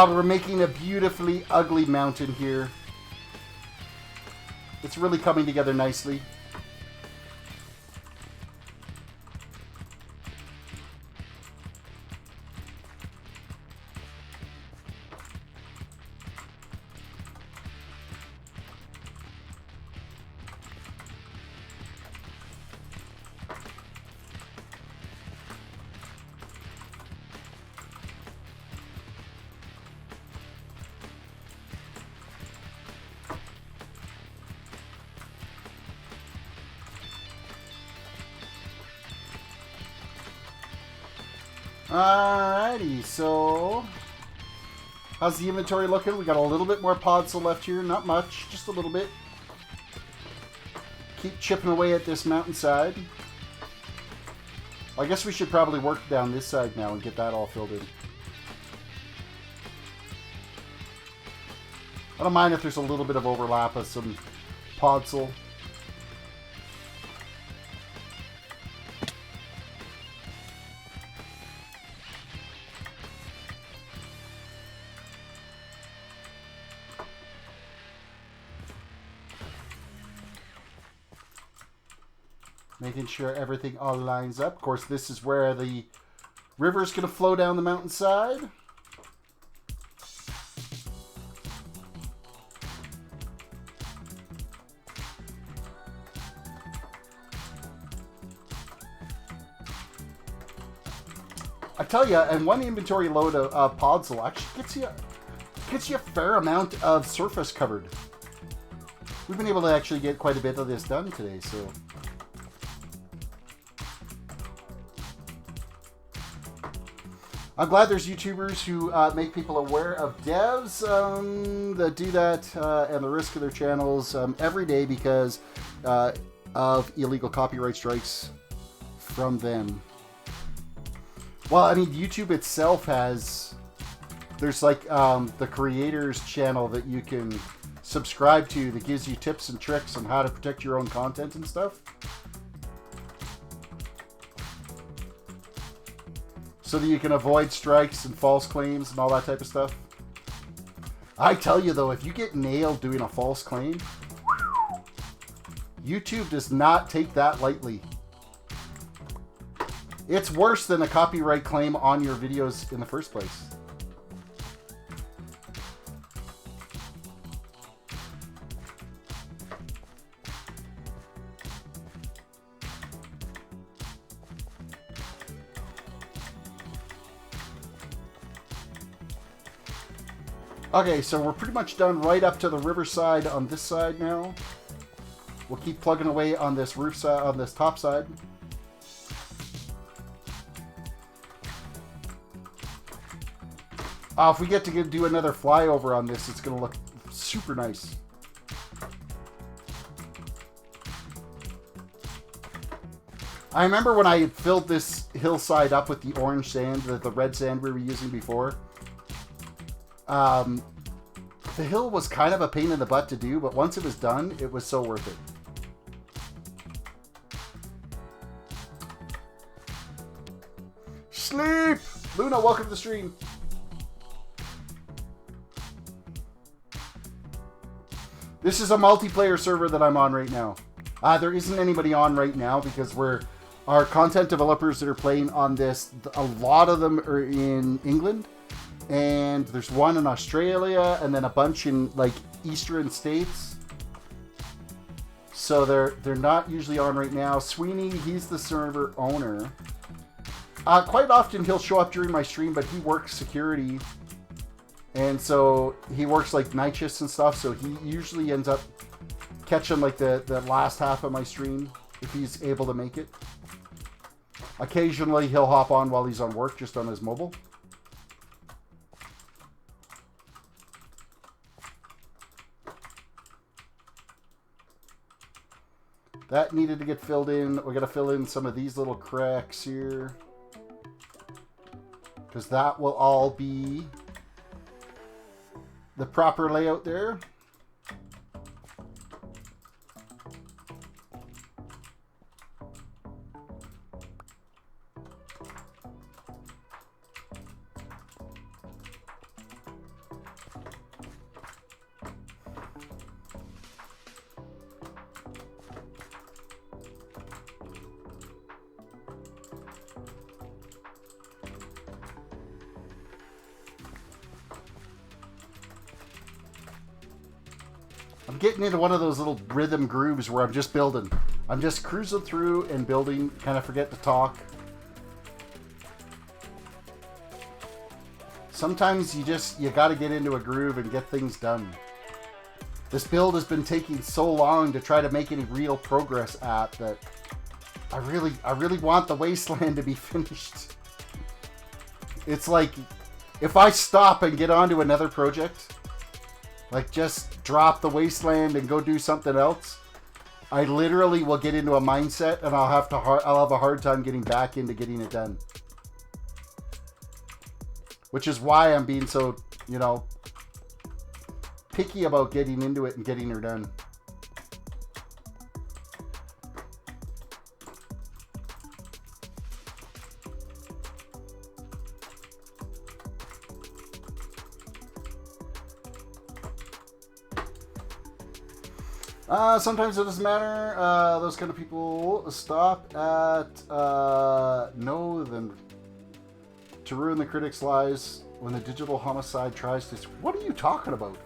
We're making a beautifully ugly mountain here. It's really coming together nicely. Alrighty, so how's the inventory looking? We got a little bit more podzol left here, not much, just a little bit. Keep chipping away at this mountainside. I guess we should probably work down this side now and get that all filled in. I don't mind if there's a little bit of overlap of some podzol. Making sure everything all lines up. Of course, this is where the river's going to flow down the mountainside. I tell you, and one inventory load of podzol actually gets you a fair amount of surface covered. We've been able to actually get quite a bit of this done today, so. I'm glad there's YouTubers who make people aware of devs that do that and the risk of their channels every day because of illegal copyright strikes from them. Well, I mean, YouTube itself has, there's like the creators channel that you can subscribe to that gives you tips and tricks on how to protect your own content and stuff. so that you can avoid strikes and false claims and all that type of stuff. I tell you though, if you get nailed doing a false claim, YouTube does not take that lightly. It's worse than a copyright claim on your videos in the first place. Okay, so we're pretty much done right up to the riverside on this side now. We'll keep plugging away on this roof side, on this top side. If we get to do another flyover on this, it's going to look super nice. I remember when I had filled this hillside up with the orange sand, the red sand we were using before. The hill was kind of a pain in the butt to do, but once it was done, it was so worth it. Sleep! Luna, welcome to the stream. This is a multiplayer server that I'm on right now. There isn't anybody on right now because our content developers that are playing on this, a lot of them are in England. And there's one in Australia, and then a bunch in like Eastern states. So they're not usually on right now. Sweeney, he's the server owner. Quite often he'll show up during my stream, but he works security, and so he works like night shifts and stuff. So he usually ends up catching like the last half of my stream if he's able to make it. Occasionally he'll hop on while he's on work, just on his mobile. That needed to get filled in. We're going to fill in some of these little cracks here, because that will all be the proper layout there. Getting into one of those little rhythm grooves where I'm just building. I'm just cruising through and building, kind of forget to talk. Sometimes you got to get into a groove and get things done. This build has been taking so long to try to make any real progress at that I really want the Wasteland to be finished. It's like if I stop and get onto another project, like just drop the Wasteland and go do something else, I literally will get into a mindset and I'll have a hard time getting back into getting it done. Which is why I'm being so, picky about getting into it and getting her done. Sometimes it doesn't matter. Those kind of people stop at no, then to ruin the critic's lives when the digital homicide tries to... What are you talking about?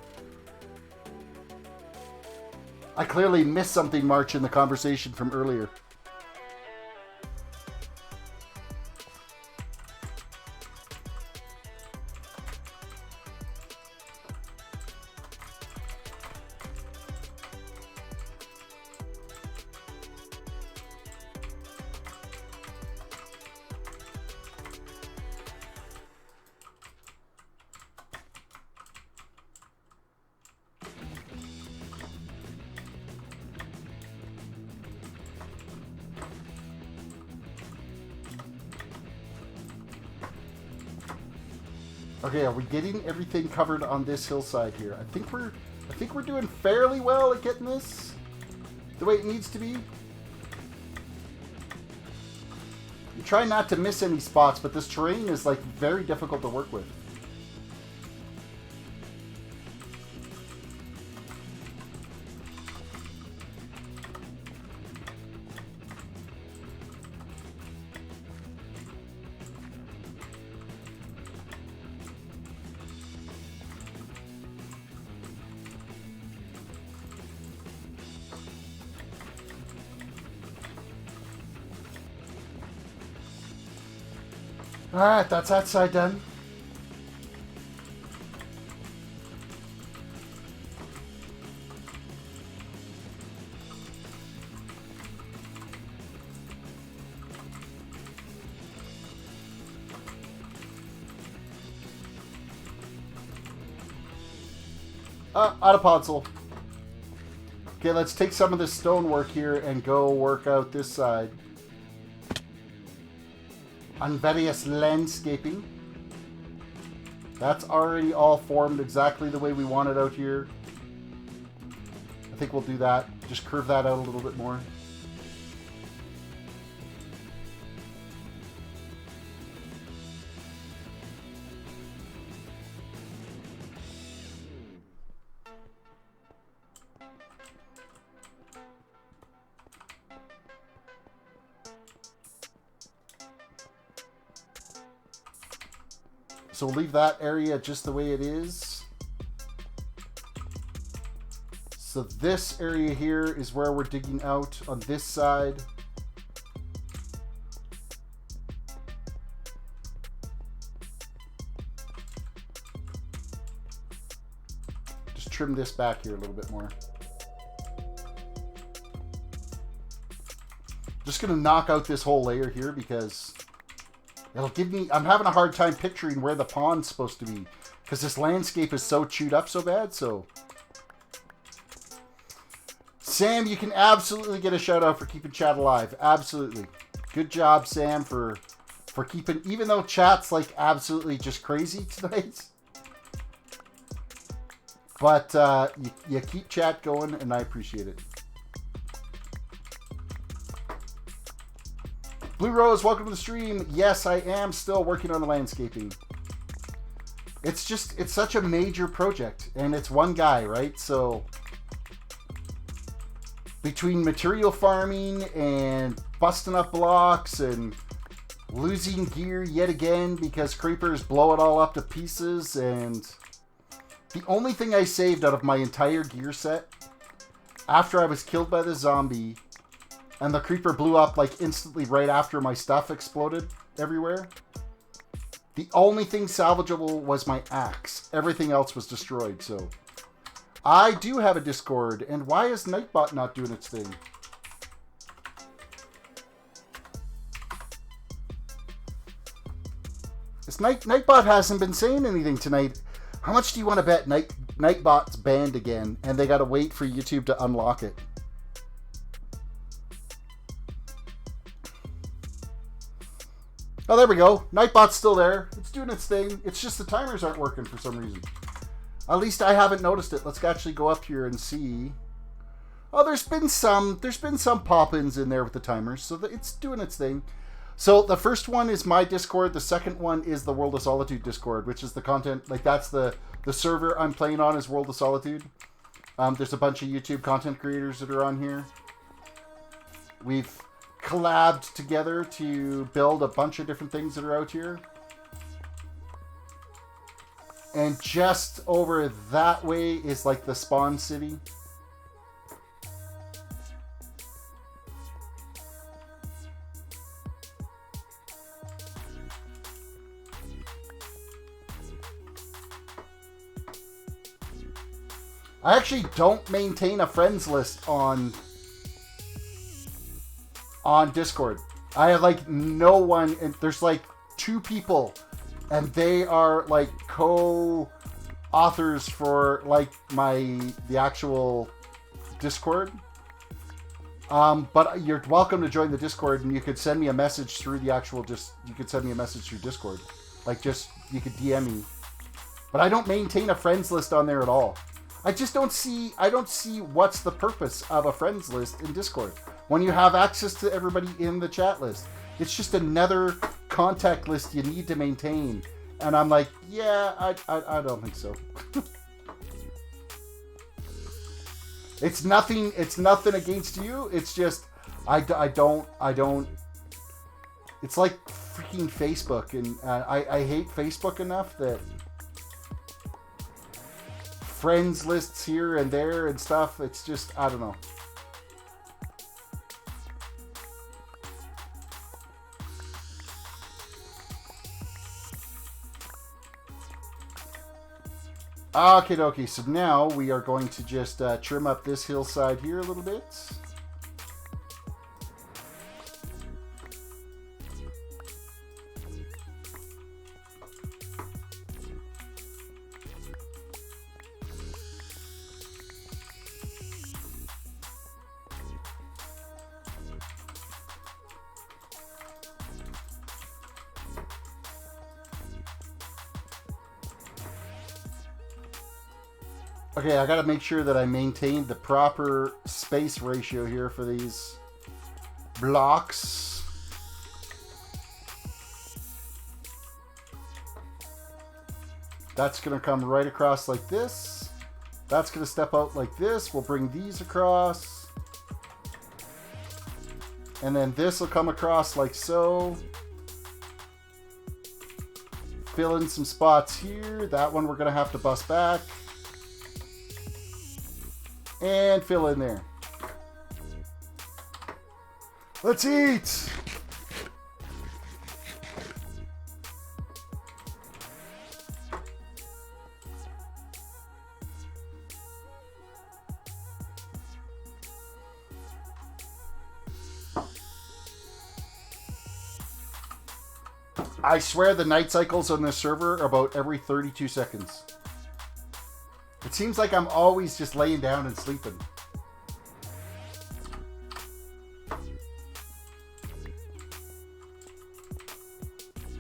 I clearly missed something, March, in the conversation from earlier. Okay, are we getting everything covered on this hillside here? I think we're doing fairly well at getting this the way it needs to be. You try not to miss any spots, but this terrain is like very difficult to work with. Alright, that's that side done. Out of console. Okay, let's take some of this stonework here and go work out this side. On various landscaping. That's already all formed exactly the way we want it out here. I think we'll do that. Just curve that out a little bit more. So we'll leave that area just the way it is. So this area here is where we're digging out on this side. Just trim this back here a little bit more. Just gonna knock out this whole layer here because it'll give me, I'm having a hard time picturing where the pond's supposed to be because this landscape is so chewed up so bad. So Sam, you can absolutely get a shout out for keeping chat alive. Absolutely. Good job, Sam, for keeping, even though chat's like absolutely just crazy tonight. But you keep chat going and I appreciate it. Blue Rose, welcome to the stream. Yes, I am still working on the landscaping. It's such a major project, and it's one guy, right? So between material farming and busting up blocks and losing gear yet again because creepers blow it all up to pieces, and the only thing I saved out of my entire gear set after I was killed by the zombie and the creeper blew up like instantly right after my stuff exploded everywhere. The only thing salvageable was my axe. Everything else was destroyed, so I do have a Discord, and why is Nightbot not doing its thing? This Nightbot hasn't been saying anything tonight. How much do you want to bet Nightbot's banned again, and they gotta wait for YouTube to unlock it? Oh, there we go. Nightbot's still there. It's doing its thing. It's just the timers aren't working for some reason. At least I haven't noticed it. Let's actually go up here and see. Oh, there's been some pop-ins in there with the timers, so it's doing its thing. So the first one is my Discord. The second one is the World of Solitude Discord, which is the content, like that's the server I'm playing on is World of Solitude. There's a bunch of YouTube content creators that are on here. We've collabed together to build a bunch of different things that are out here. And just over that way is like the spawn city. I actually don't maintain a friends list on Discord. I have like no one, and there's like 2 people, and they are like co-authors for like the actual Discord. But you're welcome to join the Discord, and you could send me a message through the actual you could send me a message through Discord. Like you could DM me. But I don't maintain a friends list on there at all. I don't see what's the purpose of a friends list in Discord when you have access to everybody in the chat list. It's just another contact list you need to maintain. And I'm like, yeah, I don't think so. It's nothing against you. It's just, I don't. It's like freaking Facebook, and I hate Facebook enough that friends lists here and there and stuff, it's just, I don't know. Okay, dokie. So now we are going to just trim up this hillside here a little bit. Okay, I gotta make sure that I maintain the proper space ratio here for these blocks. That's gonna come right across like this. That's gonna step out like this. We'll bring these across. And then this will come across like so. Fill in some spots here. That one we're gonna have to bust back. And fill in there. Let's eat! I swear the night cycles on this server are about every 32 seconds. It seems like I'm always just laying down and sleeping.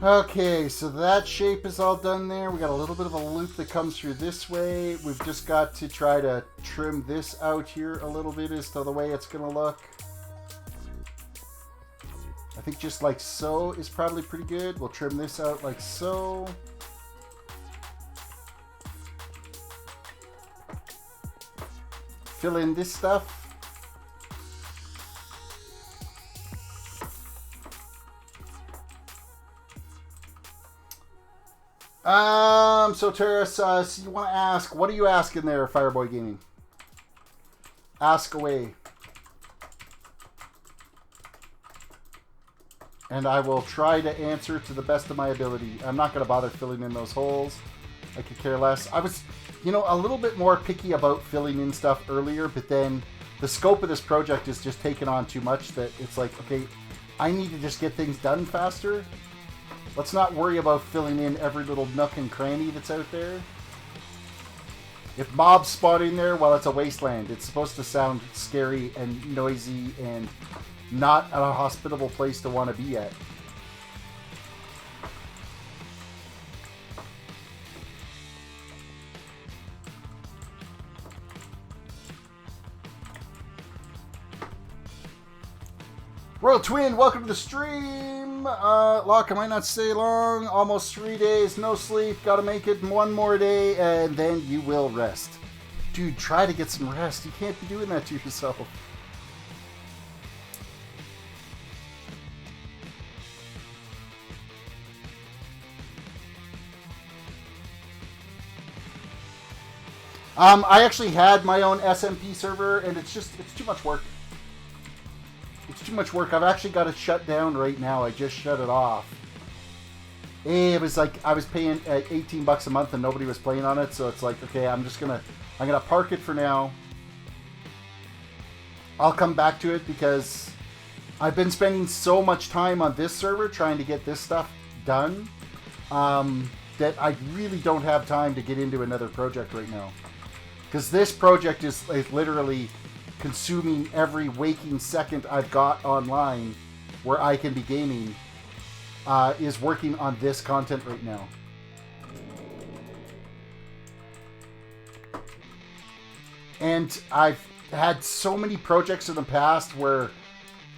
Okay, so that shape is all done there. We got a little bit of a loop that comes through this way. We've just got to try to trim this out here a little bit as to the way it's going to look. I think just like so is probably pretty good. We'll trim this out like so. Fill in this stuff. So Terris, so you want to ask, what are you asking there, Fireboy Gaming? Ask away. And I will try to answer to the best of my ability. I'm not going to bother filling in those holes. I could care less. I was, you know, a little bit more picky about filling in stuff earlier, but then the scope of this project is just taking on too much that it's like, okay, I need to just get things done faster. Let's not worry about filling in every little nook and cranny that's out there. If mobs spawn in there, well, it's a wasteland. It's supposed to sound scary and noisy and not a hospitable place to want to be at. Royal Twin, welcome to the stream. Locke, I might not stay long. Almost 3 days, no sleep. Gotta make it one more day, and then you will rest. Dude, try to get some rest. You can't be doing that to yourself. I actually had my own SMP server, and it's too much work. It's too much work. I've actually got it shut down right now. I just shut it off. It was like I was paying $18 a month and nobody was playing on it, so it's like, okay, I'm gonna park it for now. I'll come back to it because I've been spending so much time on this server trying to get this stuff done that I really don't have time to get into another project right now. Because this project is literally consuming every waking second I've got online where I can be gaming, is working on this content right now. And I've had so many projects in the past where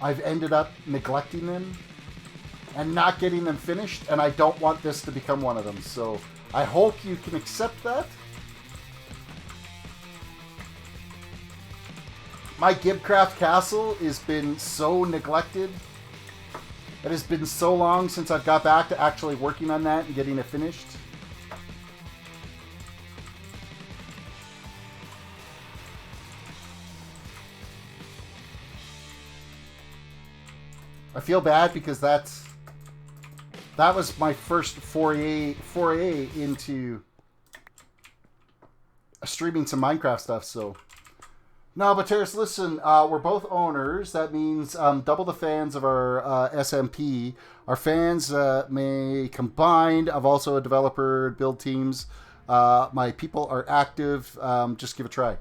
I've ended up neglecting them and not getting them finished, and I don't want this to become one of them. So I hope you can accept that. My Gibcraft Castle has been so neglected. It has been so long since I've got back to actually working on that and getting it finished. I feel bad because that was my first foray into streaming some Minecraft stuff, so... No, but Terris, listen, we're both owners. That means double the fans of our SMP. Our fans may combined. I'm also a developer, build teams. My people are active. Just give it a try.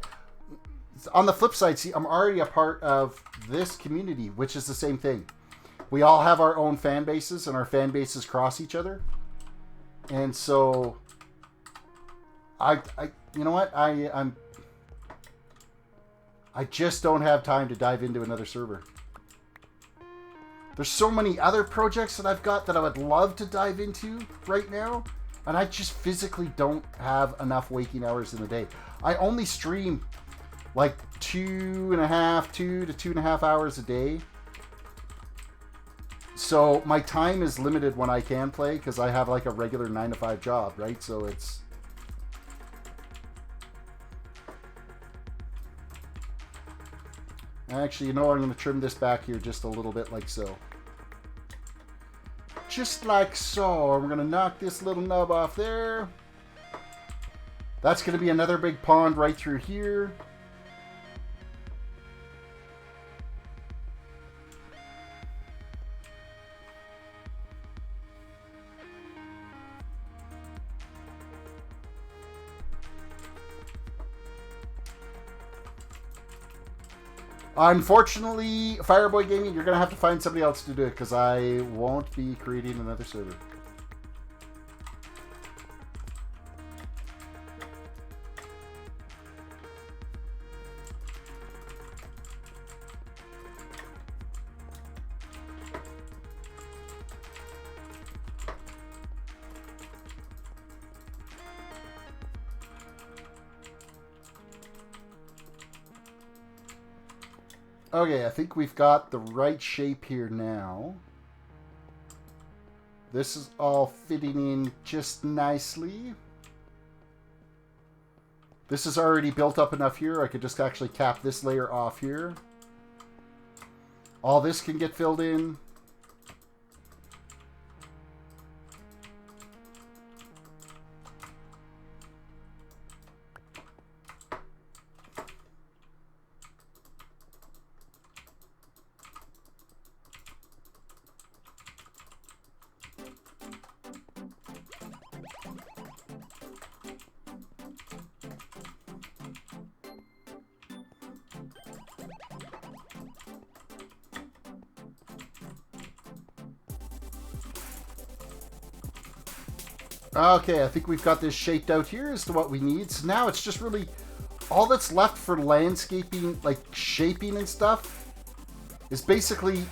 On the flip side, see, I'm already a part of this community, which is the same thing. We all have our own fan bases, and our fan bases cross each other. And so, you know what? I just don't have time to dive into another server. There's so many other projects that I've got that I would love to dive into right now, and I just physically don't have enough waking hours in the day. I only stream like 2 to 2.5 hours a day. So my time is limited when I can play because I have like a regular 9 to 5 job, right? So it's... Actually, you know, I'm going to trim this back here just a little bit like so. Just like so. We're going to knock this little nub off there. That's going to be another big pond right through here. Unfortunately, Fireboy Gaming, you're going to have to find somebody else to do it because I won't be creating another server. Okay, I think we've got the right shape here now. This is all fitting in just nicely. This is already built up enough here. I could just actually cap this layer off here. All this can get filled in. Okay, I think we've got this shaped out here as to what we need. So now it's just really all that's left for landscaping, like shaping and stuff, is basically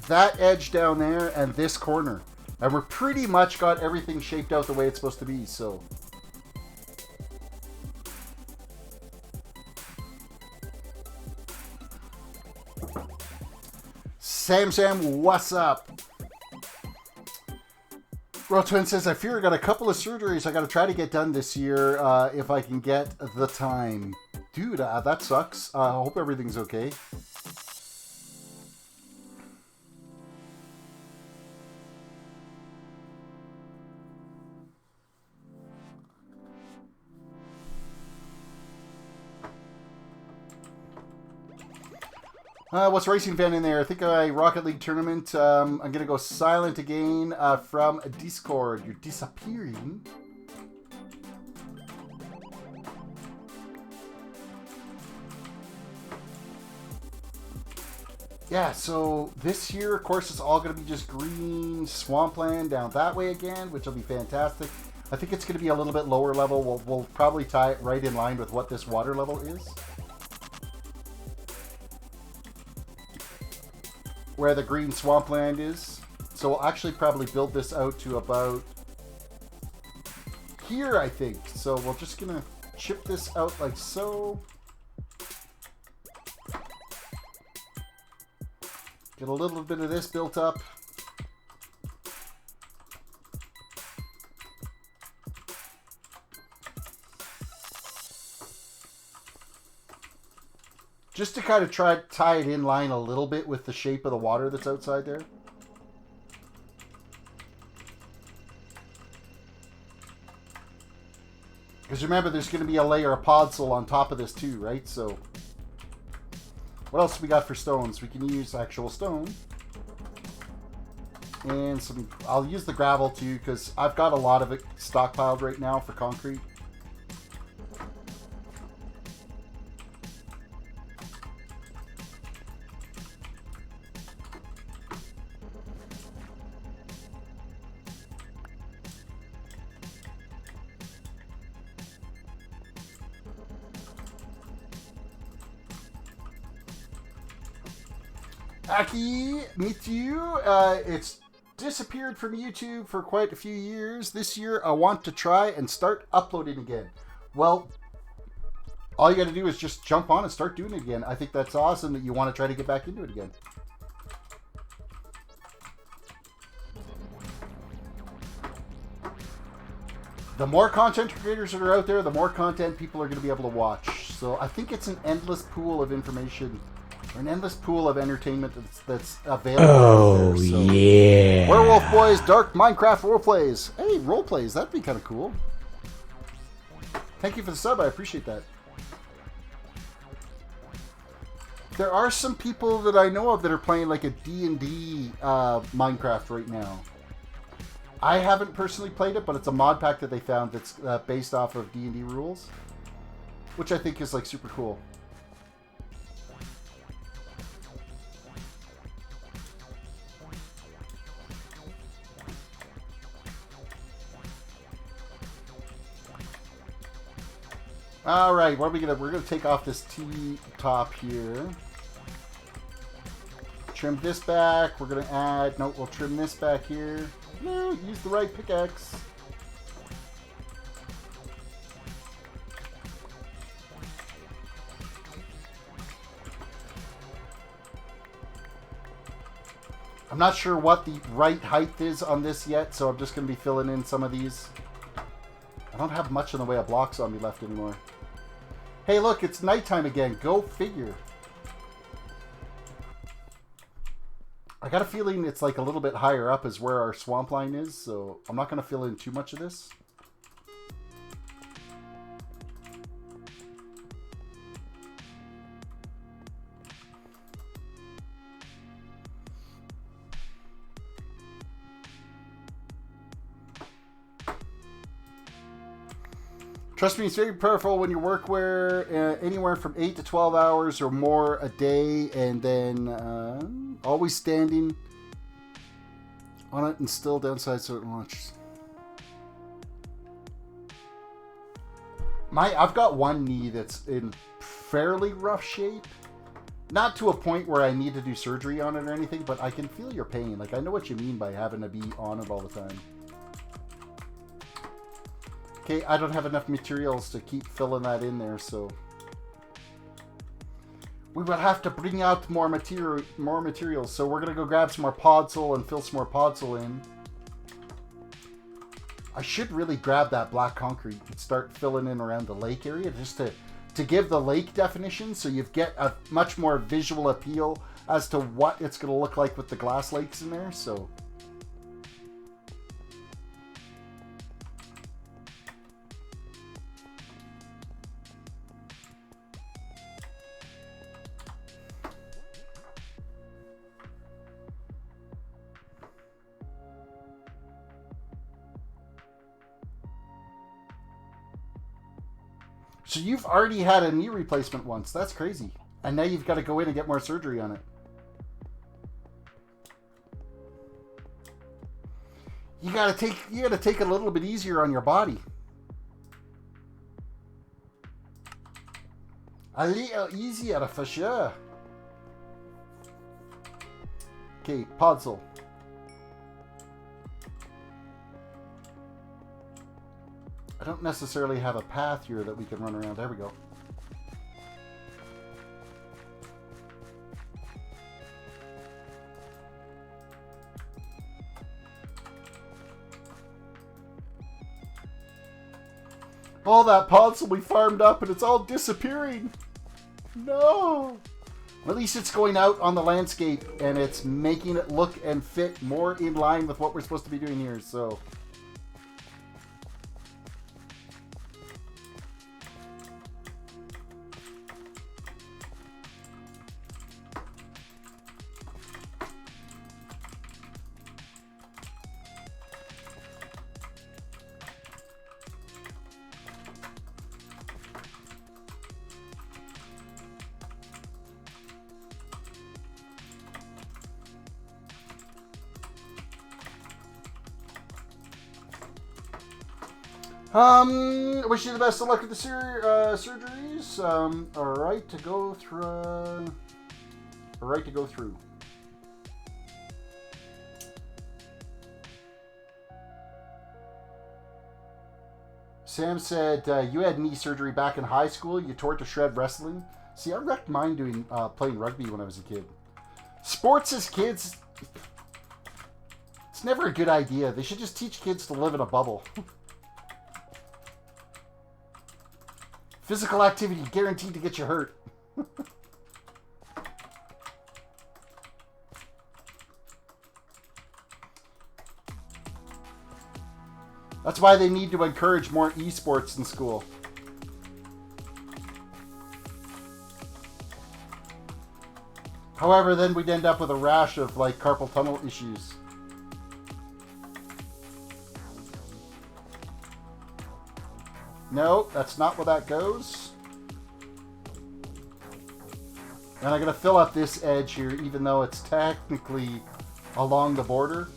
that edge down there and this corner. And we're pretty much got everything shaped out the way it's supposed to be, so... Sam, what's up? Royal Twin says, I fear I got a couple of surgeries I got to try to get done this year if I can get the time. Dude, that sucks. I hope everything's okay. What's Racing Fan in there? I think a Rocket League tournament. I'm going to go silent again from Discord. You're disappearing. Yeah, so this year, of course, it's all going to be just green swampland down that way again, which will be fantastic. I think it's going to be a little bit lower level. We'll probably tie it right in line with what this water level is. Where the green swampland is. So we'll actually probably build this out to about here, I think. So we're just gonna chip this out like so. Get a little bit of this built up. Just to kind of try to tie it in line a little bit with the shape of the water that's outside there. Because remember, there's going to be a layer of podzol on top of this too, right? So, what else we got for stones? We can use actual stone. And some, I'll use the gravel too, because I've got a lot of it stockpiled right now for concrete. Aki, meet you. It's disappeared from YouTube for quite a few years. This year, I want to try and start uploading again. Well, all you got to do is just jump on and start doing it again. I think that's awesome that you want to try to get back into it again. The more content creators that are out there, the more content people are going to be able to watch. So I think it's an endless pool of information. Or an endless pool of entertainment that's available. Oh, out there, so. yeah. Werewolf Boys, Dark Minecraft Roleplays. Hey, roleplays, that'd be kind of cool. Thank you for the sub, I appreciate that. There are some people that I know of that are playing like a D&D Minecraft right now. I haven't personally played it, but it's a mod pack that they found that's based off of D&D rules. Which I think is like super cool. All right, what are we gonna? We're gonna take off this T-top here. Trim this back. We're gonna add. No, we'll trim this back here. No, use the right pickaxe. I'm not sure what the right height is on this yet, so I'm just gonna be filling in some of these. I don't have much in the way of blocks on me left anymore. Hey, look, it's nighttime again. Go figure. I got a feeling it's like a little bit higher up is where our swamp line is, so I'm not going to fill in too much of this. Trust me, it's very powerful when you work anywhere from 8 to 12 hours or more a day, and then always standing on it and still downside so it launches. I've got one knee that's in fairly rough shape. Not to a point where I need to do surgery on it or anything, but I can feel your pain. Like, I know what you mean by having to be on it all the time. Okay, I don't have enough materials to keep filling that in there, so we will have to bring out more materials. So we're gonna go grab some more podzol and fill some more podzol in. I should really grab that black concrete and start filling in around the lake area just to give the lake definition, so you get a much more visual appeal as to what it's gonna look like with the glass lakes in there. So. So you've already had a knee replacement once. That's crazy. And now you've got to go in and get more surgery on it. You gotta take it a little bit easier on your body. A little easier for sure. Okay, podzol. I don't necessarily have a path here that we can run around. There we go. All that pods will be farmed up and it's all disappearing. No. At least it's going out on the landscape and it's making it look and fit more in line with what we're supposed to be doing here. So. Wish you the best of luck with the surgeries. A right to go through. A right to go through. Sam said, you had knee surgery back in high school. You tore it to shred wrestling. See, I wrecked mine doing playing rugby when I was a kid. Sports as kids, it's never a good idea. They should just teach kids to live in a bubble. Physical activity guaranteed to get you hurt. That's why they need to encourage more esports in school. However, then we'd end up with a rash of like carpal tunnel issues. No, that's not where that goes. And I'm going to fill up this edge here, even though it's technically along the border.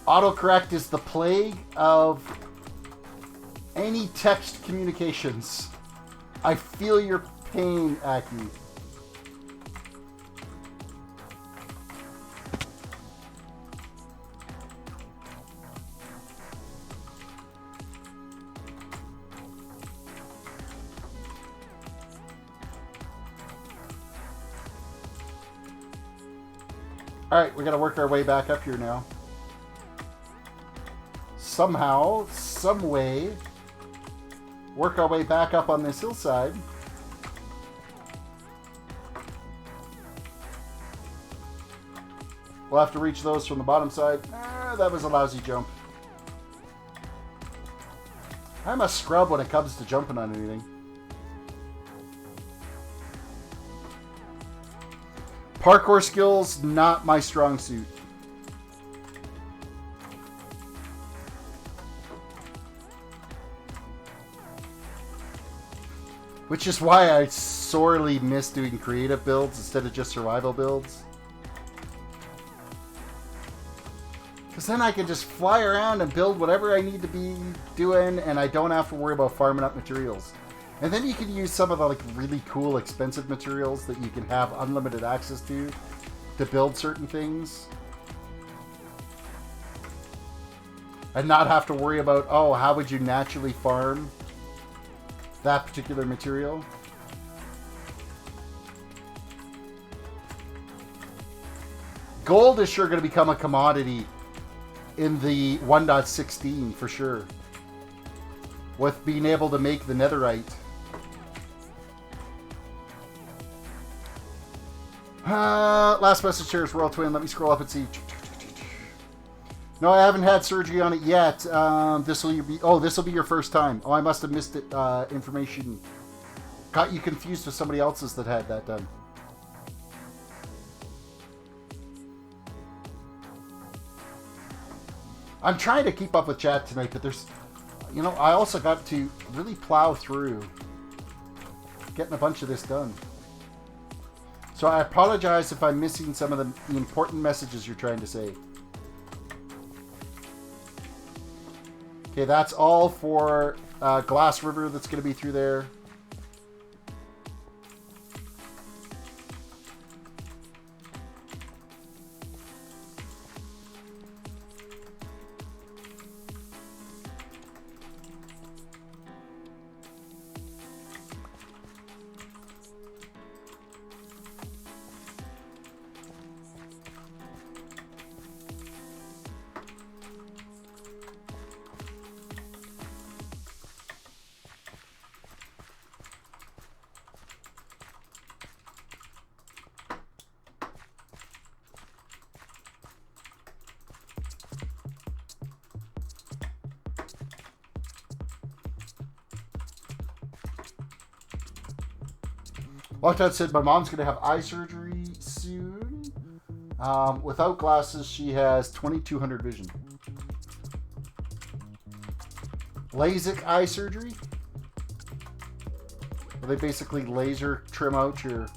Autocorrect is the plague of any text communications. I feel your pain, Aki. Alright, we gotta work our way back up here now. Somehow, some way, work our way back up on this hillside. We'll have to reach those from the bottom side. That was a lousy jump. I'm a scrub when it comes to jumping on anything. Parkour skills, not my strong suit. Which is why I sorely miss doing creative builds instead of just survival builds. Because then I can just fly around and build whatever I need to be doing, and I don't have to worry about farming up materials. And then you can use some of the like really cool expensive materials that you can have unlimited access to build certain things. And not have to worry about, oh, how would you naturally farm that particular material. Gold is sure going to become a commodity in the 1.16 for sure. With being able to make the netherite. Last message here is Royal Twin. Let me scroll up and see. No, I haven't had surgery on it yet. This will be your first time. Oh, I must have missed it. Information got you confused with somebody else's that had that done. I'm trying to keep up with chat tonight, but there's, I also got to really plow through getting a bunch of this done. So I apologize if I'm missing some of the important messages you're trying to say. Okay, that's all for glass river that's going to be through there. Lockdown said my mom's going to have eye surgery soon. Without glasses, she has 2200 vision. LASIK eye surgery? Where they basically laser trim out your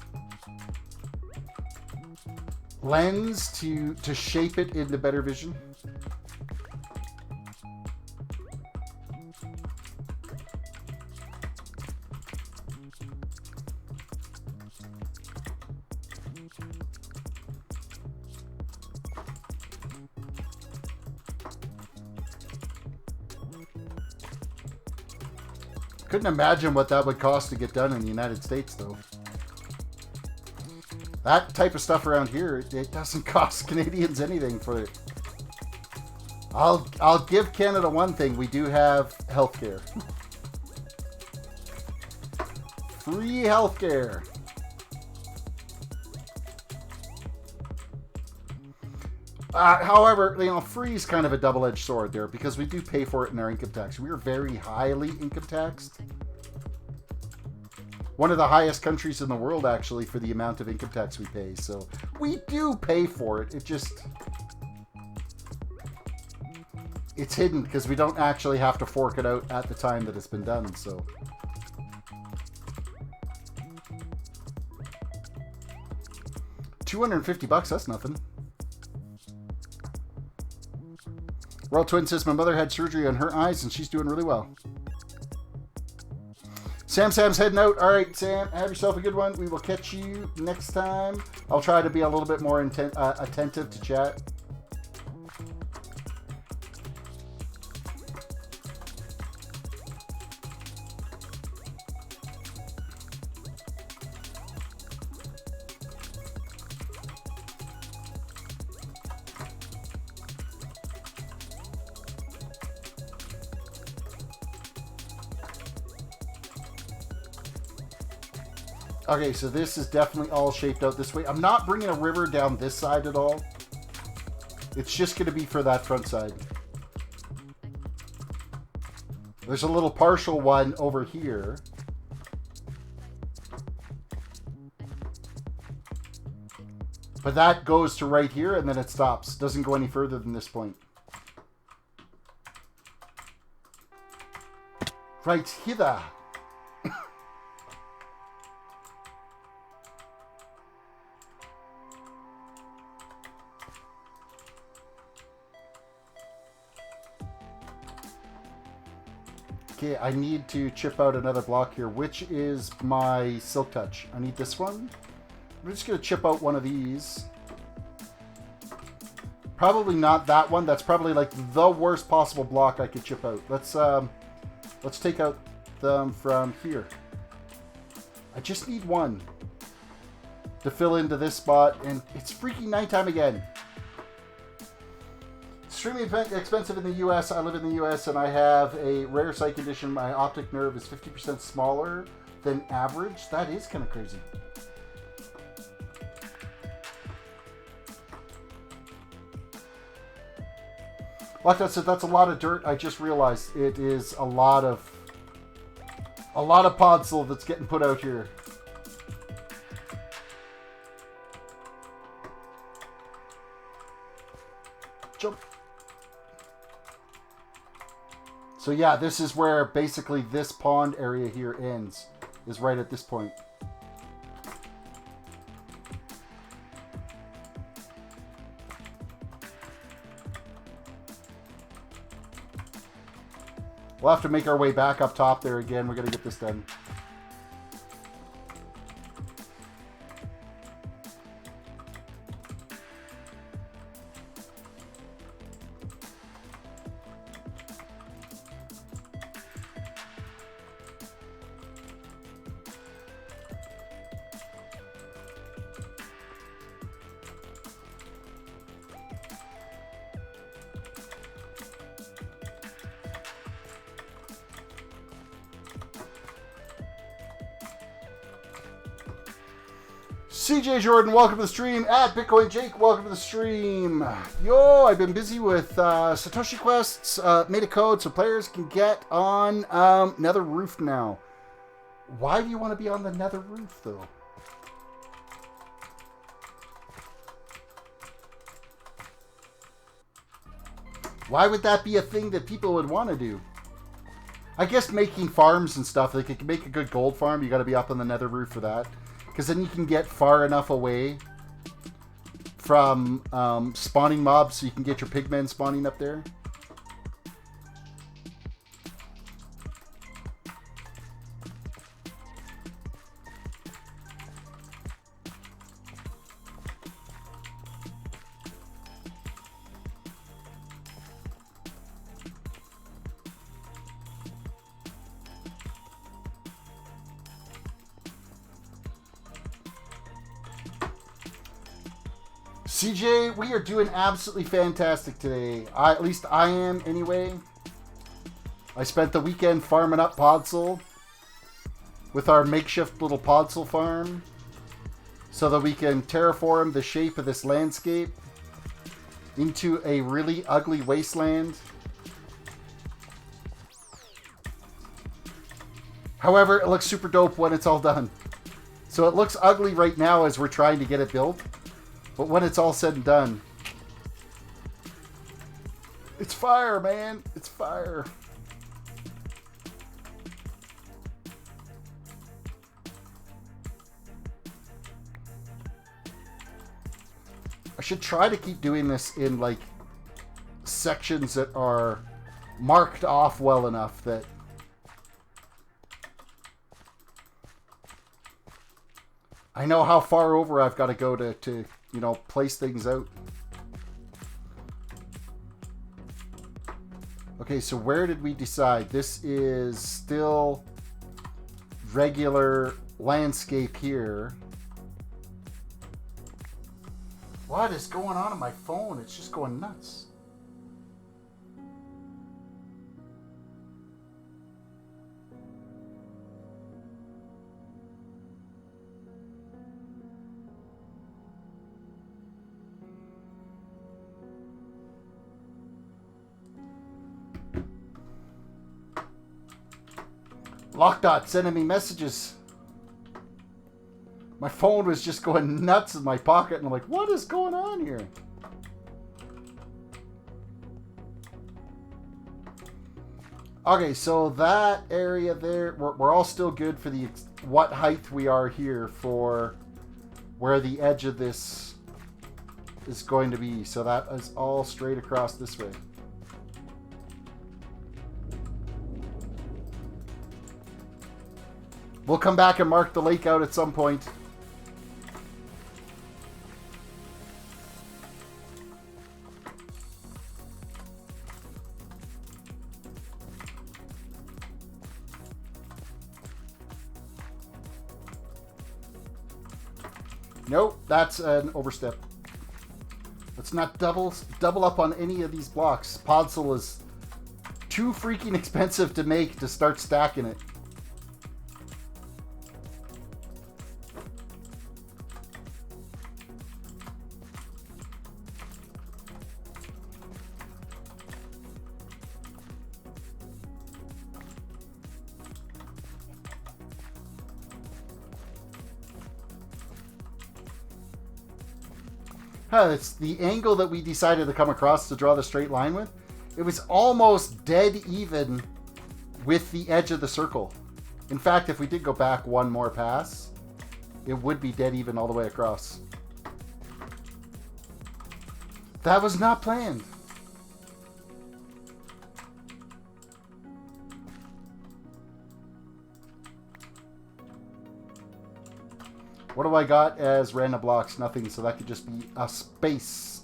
lens to shape it into better vision. Couldn't imagine what that would cost to get done in the United States, though. That type of stuff around here, it doesn't cost Canadians anything for it. I'll give Canada one thing. We do have healthcare. Free healthcare. However, you know, free is kind of a double-edged sword there because we do pay for it in our income tax. We are very highly income taxed. One of the highest countries in the world, actually, for the amount of income tax we pay. So we do pay for it. It just... it's hidden because we don't actually have to fork it out at the time that it's been done, so... $250, that's nothing. Royal Twin says, my mother had surgery on her eyes and she's doing really well. Sam's heading out. All right, Sam, have yourself a good one. We will catch you next time. I'll try to be a little bit more attentive to chat. Okay, so this is definitely all shaped out this way. I'm not bringing a river down this side at all. It's just going to be for that front side. There's a little partial one over here. But that goes to right here and then it stops. Doesn't go any further than this point. Right hither. Okay, I need to chip out another block here, which is my Silk Touch. I need this one. I'm just going to chip out one of these. Probably not that one. That's probably like the worst possible block I could chip out. Let's take out them from here. I just need one to fill into this spot, and it's freaking nighttime again. Extremely expensive in the US. I live in the US and I have a rare sight condition. My optic nerve is 50% smaller than average. That is kind of crazy. Lockdown said that's a lot of dirt. I just realized it is a lot of podzol that's getting put out here. Jump. So yeah, this is where basically this pond area here ends, is right at this point. We'll have to make our way back up top there again. We're going to get this done. CJ Jordan, welcome to the stream. At Bitcoin Jake, welcome to the stream. Yo, I've been busy with Satoshi quests. Made a code so players can get on Nether Roof now. Why do you want to be on the Nether Roof, though? Why would that be a thing that people would want to do? I guess making farms and stuff. Like, you can make a good gold farm. You got to be up on the Nether Roof for that. Because then you can get far enough away from spawning mobs so you can get your pigmen spawning up there. CJ, we are doing absolutely fantastic today. At least I am, anyway. I spent the weekend farming up Podzol with our makeshift little Podzol farm so that we can terraform the shape of this landscape into a really ugly wasteland. However, it looks super dope when it's all done. So it looks ugly right now as we're trying to get it built. But when it's all said and done, it's fire, man. It's fire. I should try to keep doing this in, like, sections that are marked off well enough that I know how far over I've got to go to you know, place things out. Okay, so where did we decide? This is still regular landscape here. What is going on my phone? It's just going nuts. Lockdot sending me messages. My phone was just going nuts in my pocket, and I'm like, what is going on here? Okay, so that area there, we're all still good for the what height we are here for where the edge of this is going to be. So that is all straight across this way. We'll come back and mark the lake out at some point. Nope, that's an overstep. Let's not double up on any of these blocks. Podzol is too freaking expensive to make to start stacking it. It's the angle that we decided to come across to draw the straight line with. It was almost dead even with the edge of the circle. In fact, if we did go back one more pass, it would be dead even all the way across. That was not planned. What do I got as random blocks? Nothing, so that could just be a space.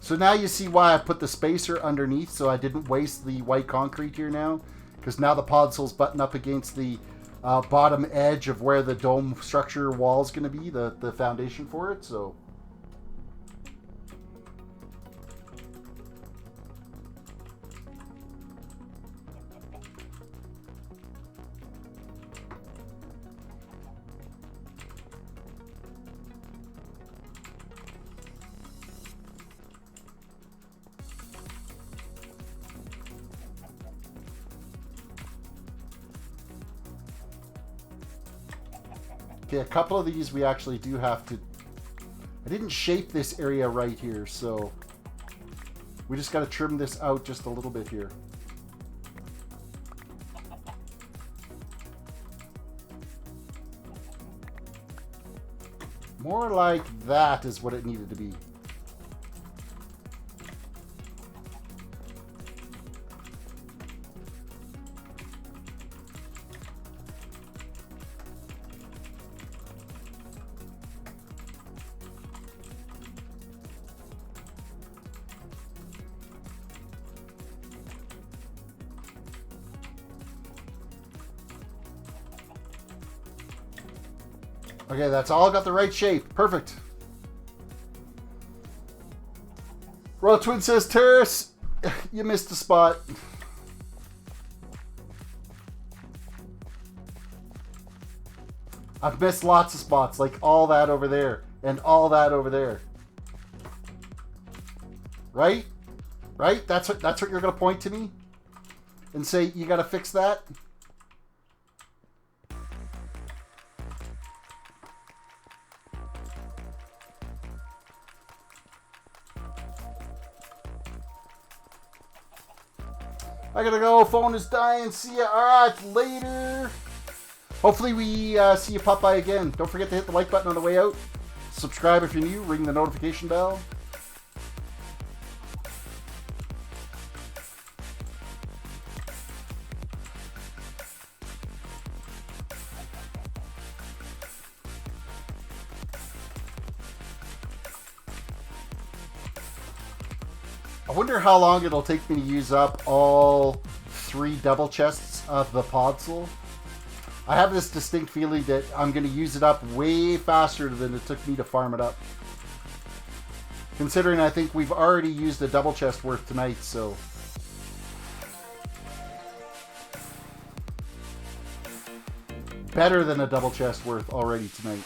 So now you see why I put the spacer underneath, so I didn't waste the white concrete here now. Because now the podsole's button up against the bottom edge of where the dome structure wall is going to be, the foundation for it, so... Okay, a couple of these we actually do have to... I didn't shape this area right here, so... We just got to trim this out just a little bit here. More like that is what it needed to be. Okay, that's all got the right shape. Perfect. Royal Twin says, Terrace, you missed a spot. I've missed lots of spots, like all that over there and all that over there. Right? Right? That's what you're gonna point to me and say you gotta fix that? I gotta go. Phone is dying. See ya. Alright, later. Hopefully we see you pop by again. Don't forget to hit the like button on the way out. Subscribe if you're new. Ring the notification bell. I wonder how long it'll take me to use up all 3 double chests of the podsole. I have this distinct feeling that I'm going to use it up way faster than it took me to farm it up. Considering I think we've already used a double chest worth tonight, so... Better than a double chest worth already tonight.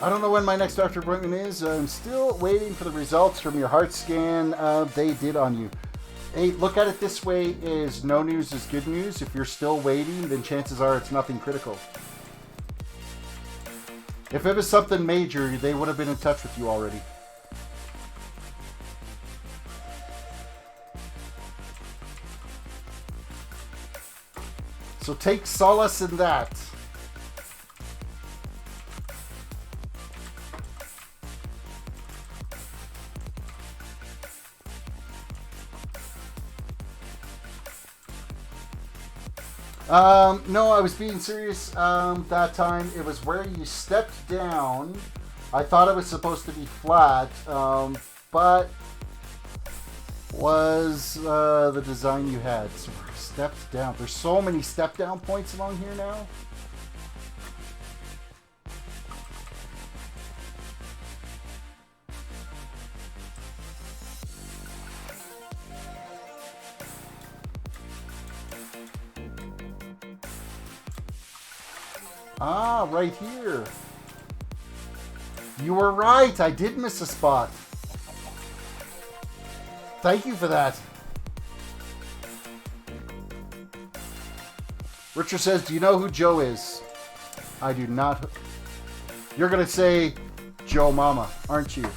I don't know when my next doctor appointment is. I'm still waiting for the results from your heart scan they did on you. Hey, look at it this way, is no news is good news. If you're still waiting, then chances are it's nothing critical. If it was something major, they would have been in touch with you already. So take solace in that. No, I was being serious that time. It was where you stepped down. I thought it was supposed to be flat, but was the design you had. So stepped down. There's so many step down points along here now. Ah, right here. You were right. I did miss a spot. Thank you for that. Richard says, do you know who Joe is? I do not. You're going to say Joe Mama, aren't you?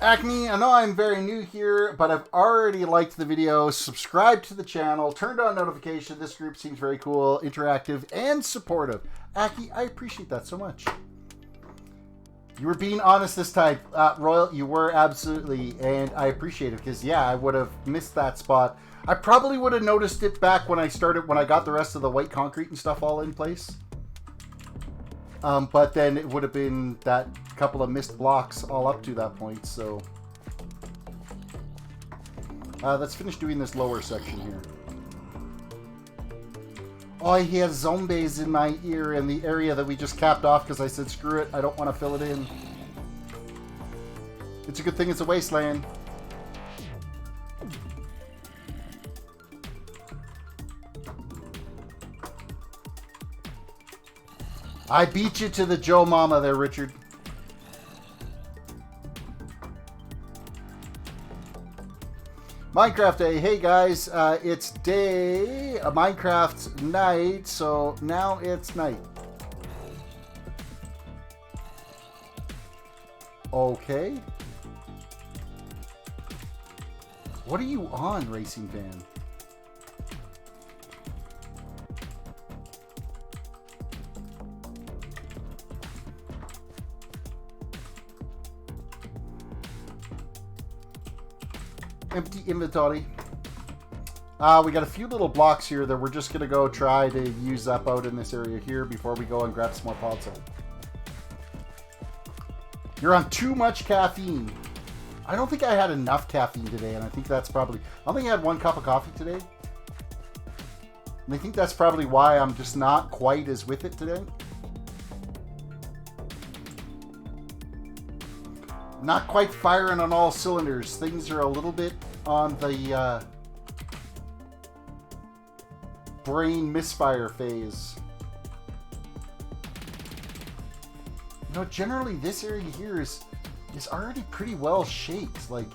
Acme, I know I'm very new here, but I've already liked the video, subscribed to the channel, turned on notifications. This group seems very cool, interactive, and supportive. Aki, I appreciate that so much. You were being honest this time, Royal. You were absolutely, and I appreciate it because, yeah, I would have missed that spot. I probably would have noticed it back when I got the rest of the white concrete and stuff all in place. But then it would have been that couple of missed blocks all up to that point, so. Let's finish doing this lower section here. Oh, I hear zombies in my ear in the area that we just capped off because I said, screw it, I don't want to fill it in. It's a good thing it's a wasteland. I beat you to the Joe Mama there, Richard. Minecraft Day. Hey guys, it's day, Minecraft night, so now it's night. Okay. What are you on, Racing Fan? Empty inventory. We got a few little blocks here that we're just going to go try to use up out in this area here before we go and grab some more pods out. You're on too much caffeine. I don't think I had enough caffeine today, and I think that's probably... I don't think I had 1 cup of coffee today. And I think that's probably why I'm just not quite as with it today. Not quite firing on all cylinders. Things are a little bit on the brain misfire phase. You know, generally this area here is already pretty well shaped. Like,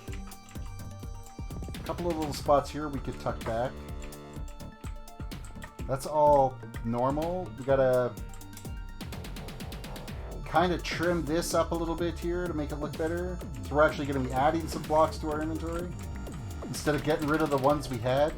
a couple of little spots here we could tuck back. That's all normal. We gotta kind of trim this up a little bit here to make it look better. So we're actually going to be adding some blocks to our inventory instead of getting rid of the ones we had.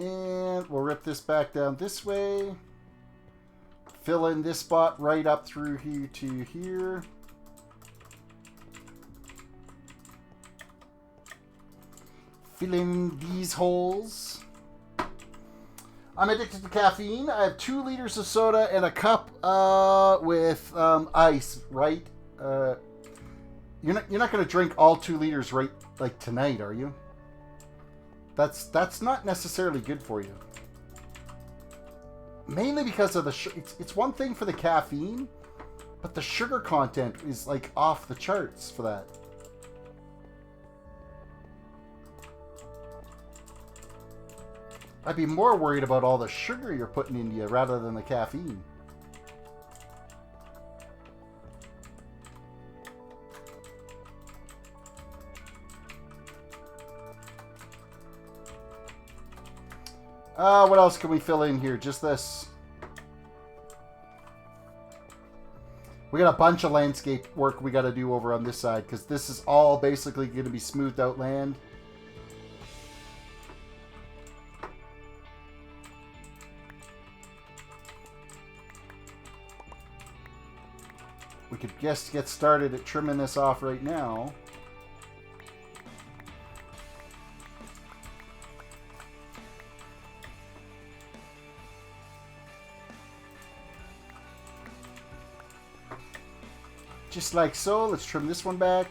And we'll rip this back down this way. Fill in this spot right up through here to here. Fill in these holes. I'm addicted to caffeine. I have 2 liters of soda and a cup with ice, right? You're not going to drink all 2 liters right like tonight, are you? That's not necessarily good for you. Mainly because of the it's one thing for the caffeine, but the sugar content is like off the charts for that. I'd be more worried about all the sugar you're putting into you rather than the caffeine. What else can we fill in here? Just this. We got a bunch of landscape work we got to do over on this side because this is all basically going to be smoothed out land. We could just get started at trimming this off right now. Just like so. Let's trim this one back.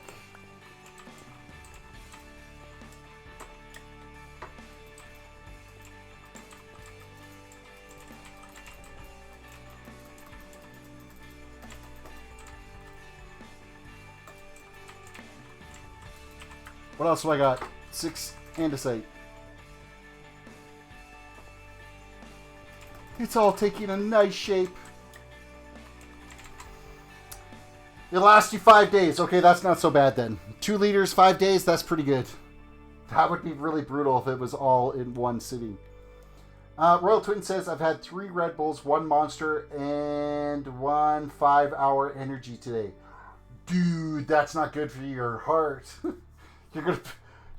What else do I got? 6 andesite. It's all taking a nice shape. It lasts you 5 days. Okay, that's not so bad then. 2 liters, 5 days, that's pretty good. That would be really brutal if it was all in one sitting. Royal Twin says, I've had 3 Red Bulls, 1 Monster, and 1 5-hour energy today. Dude, that's not good for your heart.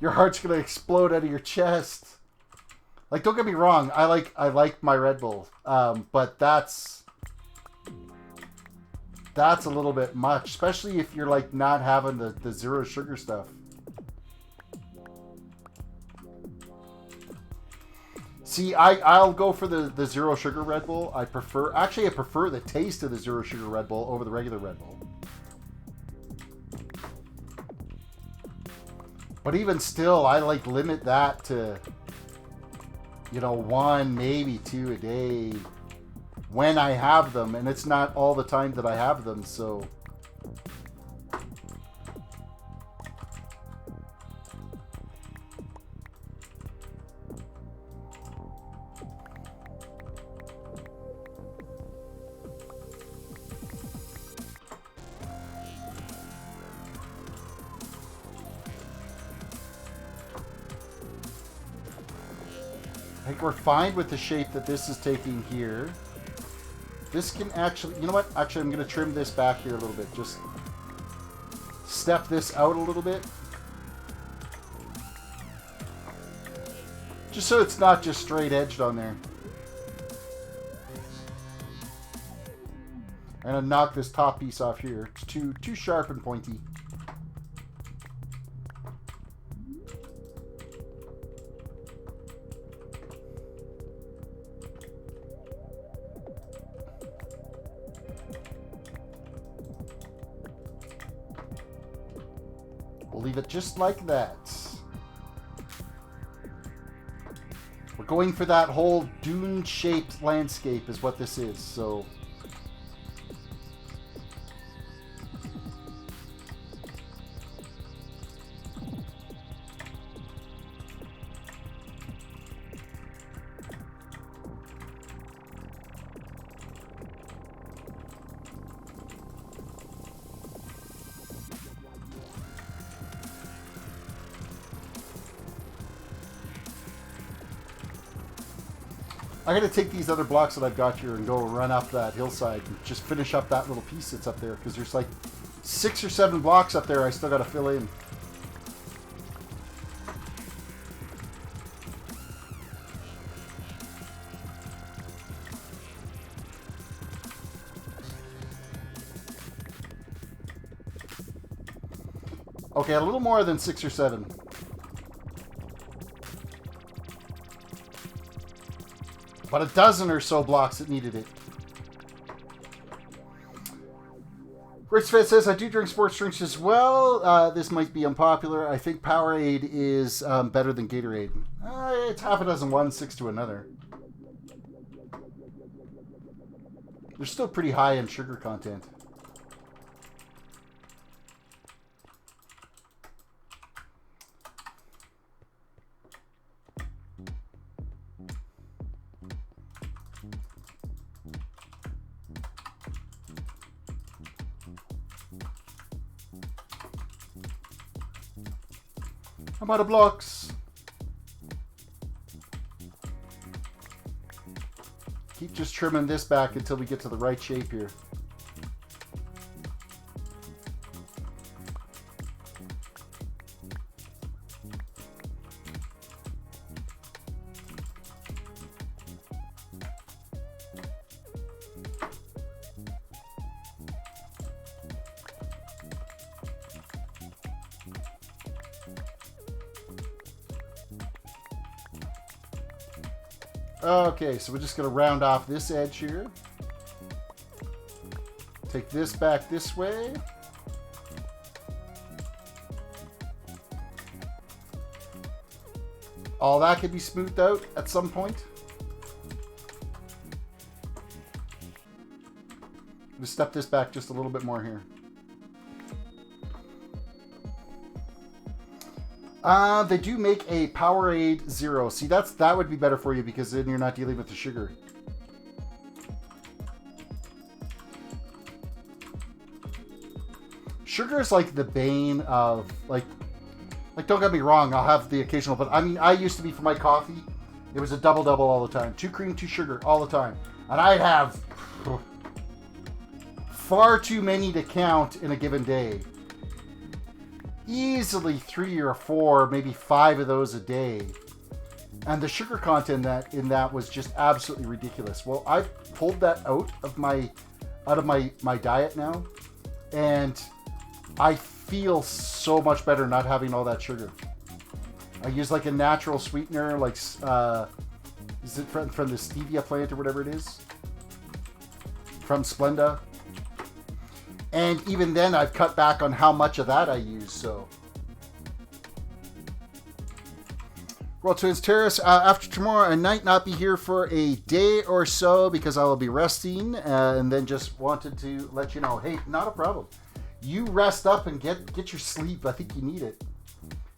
Your heart's gonna explode out of your chest. Like, don't get me wrong, I like my Red Bull, but that's a little bit much, especially if you're like not having the zero sugar stuff. See, I'll go for the zero sugar Red Bull. I prefer the taste of the zero sugar Red Bull over the regular Red Bull. But even still, I like limit that to, you know, 1, maybe 2 a day when I have them, and it's not all the time that I have them, so. I think we're fine with the shape that this is taking here. This can actually, you know what? Actually, I'm going to trim this back here a little bit. Just step this out a little bit. Just so it's not just straight edged on there. I'm going to knock this top piece off here. It's too sharp and pointy. We'll leave it just like that. We're going for that whole dune-shaped landscape is what this is, so. I'm going to take these other blocks that I've got here and go run up that hillside and just finish up that little piece that's up there, because there's like 6 or 7 blocks up there I still got to fill in. Okay, a little more than 6 or 7. But a dozen or so blocks that needed it. Rich Fit says, I do drink sports drinks as well. This might be unpopular. I think Powerade is better than Gatorade. It's half a dozen one, 6 to another. They're still pretty high in sugar content. I'm out of blocks. Keep just trimming this back until we get to the right shape here. Okay, so we're just going to round off this edge here. Take this back this way. All that could be smoothed out at some point. I'm going to step this back just a little bit more here. They do make a Powerade Zero. See, that would be better for you because then you're not dealing with the sugar. Sugar is like the bane of like don't get me wrong, I'll have the occasional, but I mean, I used to be for my coffee, it was a double all the time. 2 cream, 2 sugar all the time. And I'd have far too many to count in a given day. Easily 3 or 4, maybe 5 of those a day. And the sugar content in that was just absolutely ridiculous. Well, I've pulled that out of my diet now, and I feel so much better not having all that sugar. I use like a natural sweetener, like is it from the stevia plant or whatever it is, from Splenda. And even then, I've cut back on how much of that I use. So, well, Twins Terrace, after tomorrow, I might not be here for a day or so because I will be resting, and then just wanted to let you know, hey, not a problem. You rest up and get your sleep. I think you need it.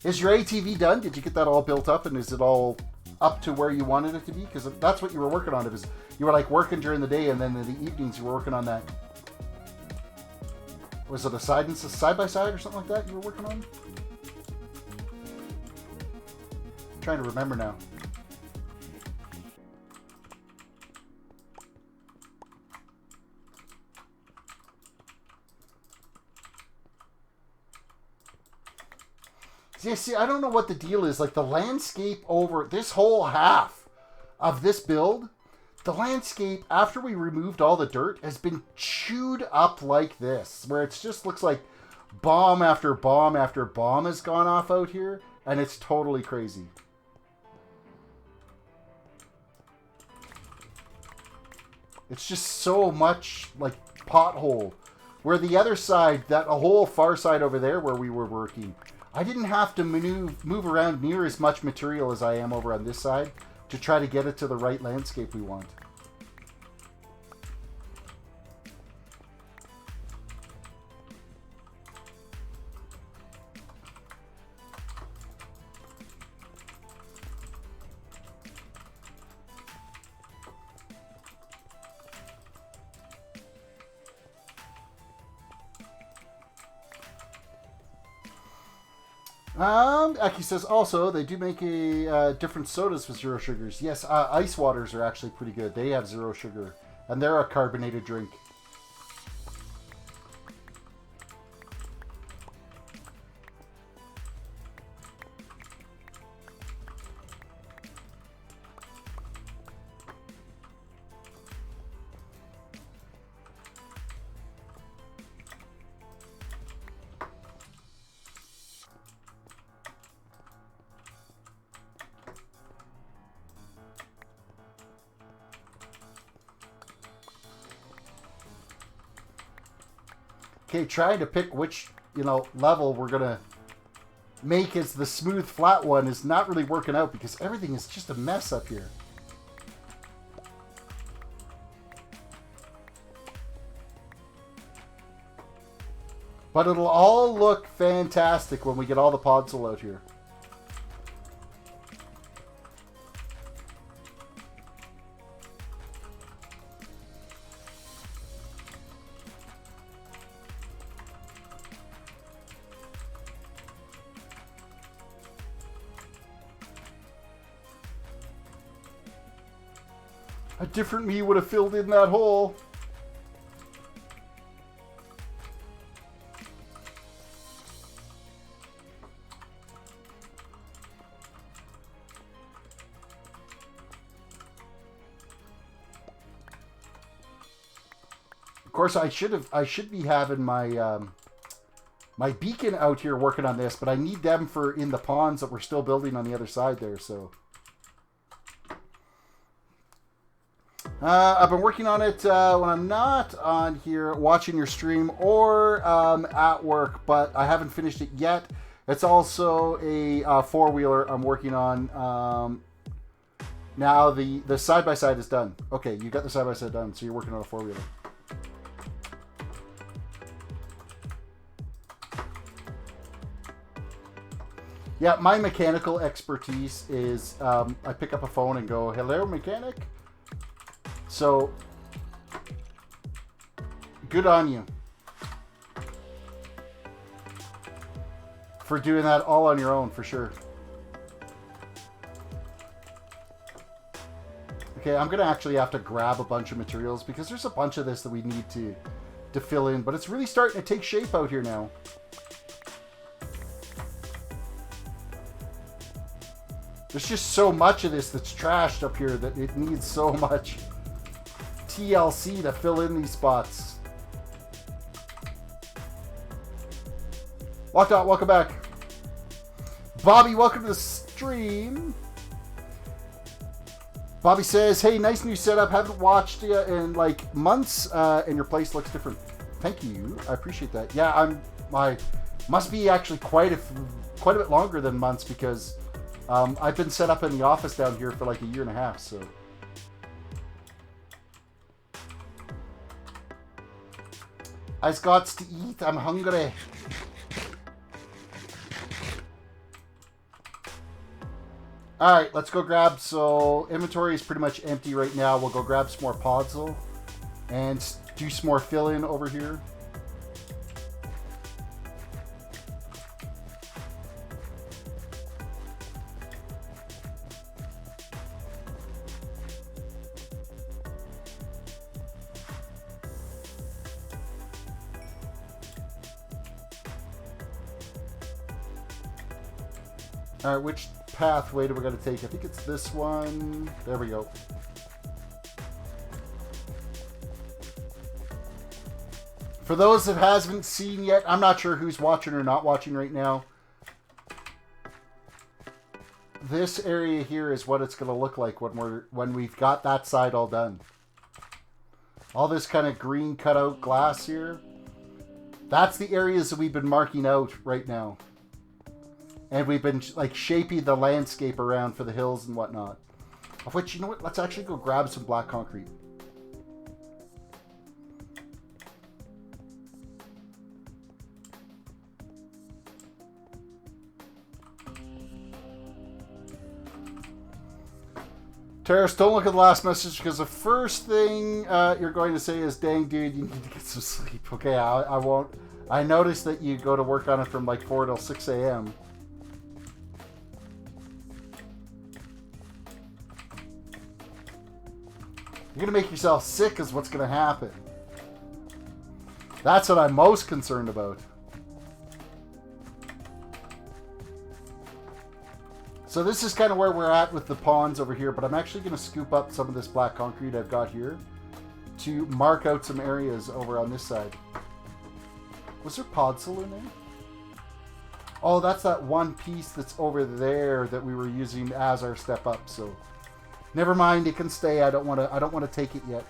Is your ATV done? Did you get that all built up, and is it all up to where you wanted it to be? Because that's what you were working on. It was, you were like working during the day, and then in the evenings you were working on that. Was it a side by side or something like that you were working on? I'm trying to remember now. See, I don't know what the deal is. Like the landscape over this whole half of this build, the landscape, after we removed all the dirt, has been chewed up like this, where it just looks like bomb after bomb after bomb has gone off out here, and it's totally crazy. It's just so much like pothole. Where the other side, that whole far side over there where we were working, I didn't have to move around near as much material as I am over on this side to try to get it to the right landscape we want. Aki says also they do make a different sodas with 0 sugars. Yes, ice waters are actually pretty good. They have 0 sugar, and they're a carbonated drink. Okay, trying to pick which, level we're going to make as the smooth, flat one is not really working out because everything is just a mess up here. But it'll all look fantastic when we get all the podzol out here. A different me would have filled in that hole. Of course, I should be having my my beacon out here working on this, but I need them for in the ponds that we're still building on the other side there, so. I've been working on it when I'm not on here watching your stream or at work, but I haven't finished it yet. It's also a four-wheeler I'm working on. Now the side-by-side is done. Okay, you got the side-by-side done, so you're working on a four-wheeler. Yeah, my mechanical expertise is I pick up a phone and go, hello, mechanic. So, good on you for doing that all on your own, for sure. Okay, I'm going to actually have to grab a bunch of materials because there's a bunch of this that we need to fill in, but it's really starting to take shape out here now. There's just so much of this that's trashed up here that it needs so much TLC to fill in these spots. Walked out, welcome back. Bobby, welcome to the stream. Bobby says, hey, nice new setup. Haven't watched you in like months, and your place looks different. Thank you. I appreciate that. Yeah, I must be actually quite a bit longer than months because I've been set up in the office down here for like a year and a half, so. I've got to eat. I'm hungry. All right, let's go grab. So inventory is pretty much empty right now. We'll go grab some more podzol and do some more fill in over here. All right, which pathway do we got to take? I think it's this one. There we go. For those that hasn't seen yet, I'm not sure who's watching or not watching right now. This area here is what it's going to look like when we've got that side all done. All this kind of green cutout glass here. That's the areas that we've been marking out right now. And we've been like shaping the landscape around for the hills and whatnot. Of which, you know what? Let's actually go grab some black concrete. Terris, don't look at the last message because the first thing you're going to say is, dang dude, you need to get some sleep. Okay, I won't. I noticed that you go to work on it from like 4 till 6 a.m. You're going to make yourself sick is what's going to happen. That's what I'm most concerned about. So this is kind of where we're at with the ponds over here, but I'm actually going to scoop up some of this black concrete I've got here to mark out some areas over on this side. Was there podzol in there? Oh, that's that one piece that's over there that we were using as our step up, so never mind, it can stay. I don't want to take it yet.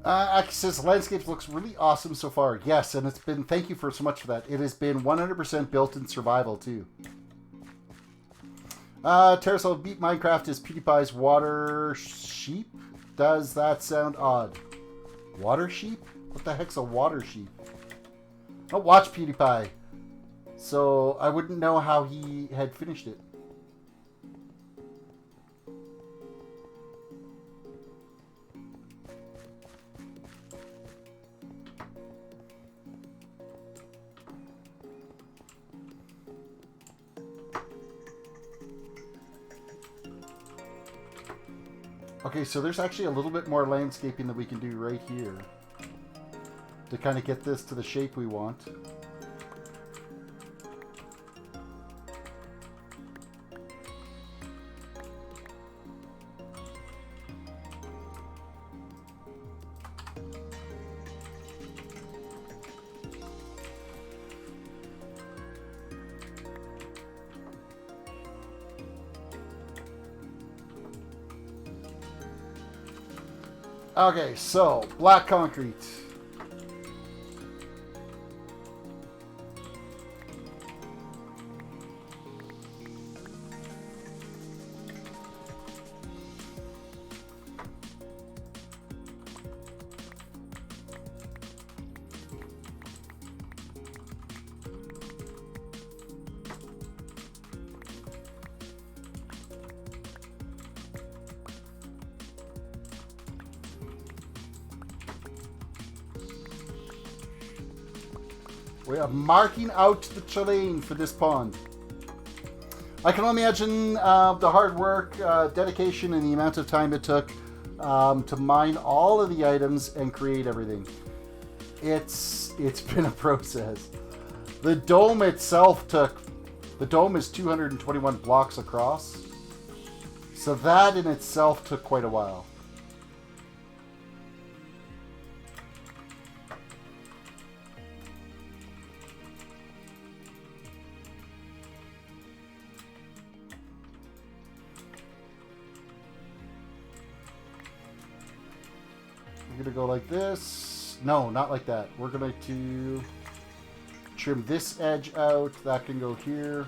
Aki says, landscapes looks really awesome so far. Yes, and it's been, thank you for so much for that. It has been 100% built in survival, too. Terrisol beat Minecraft is PewDiePie's water sheep? Does that sound odd? Water sheep? What the heck's a water sheep? I don't watch PewDiePie, so I wouldn't know how he had finished it. Okay, so there's actually a little bit more landscaping that we can do right here to kind of get this to the shape we want. Okay, so black concrete. We are marking out the terrain for this pond. I can only imagine the hard work, dedication, and the amount of time it took to mine all of the items and create everything. It's been a process. The dome itself the dome is 221 blocks across. So that in itself took quite a while. We're going to go like this. No, not like that. We're going to trim this edge out. That can go here.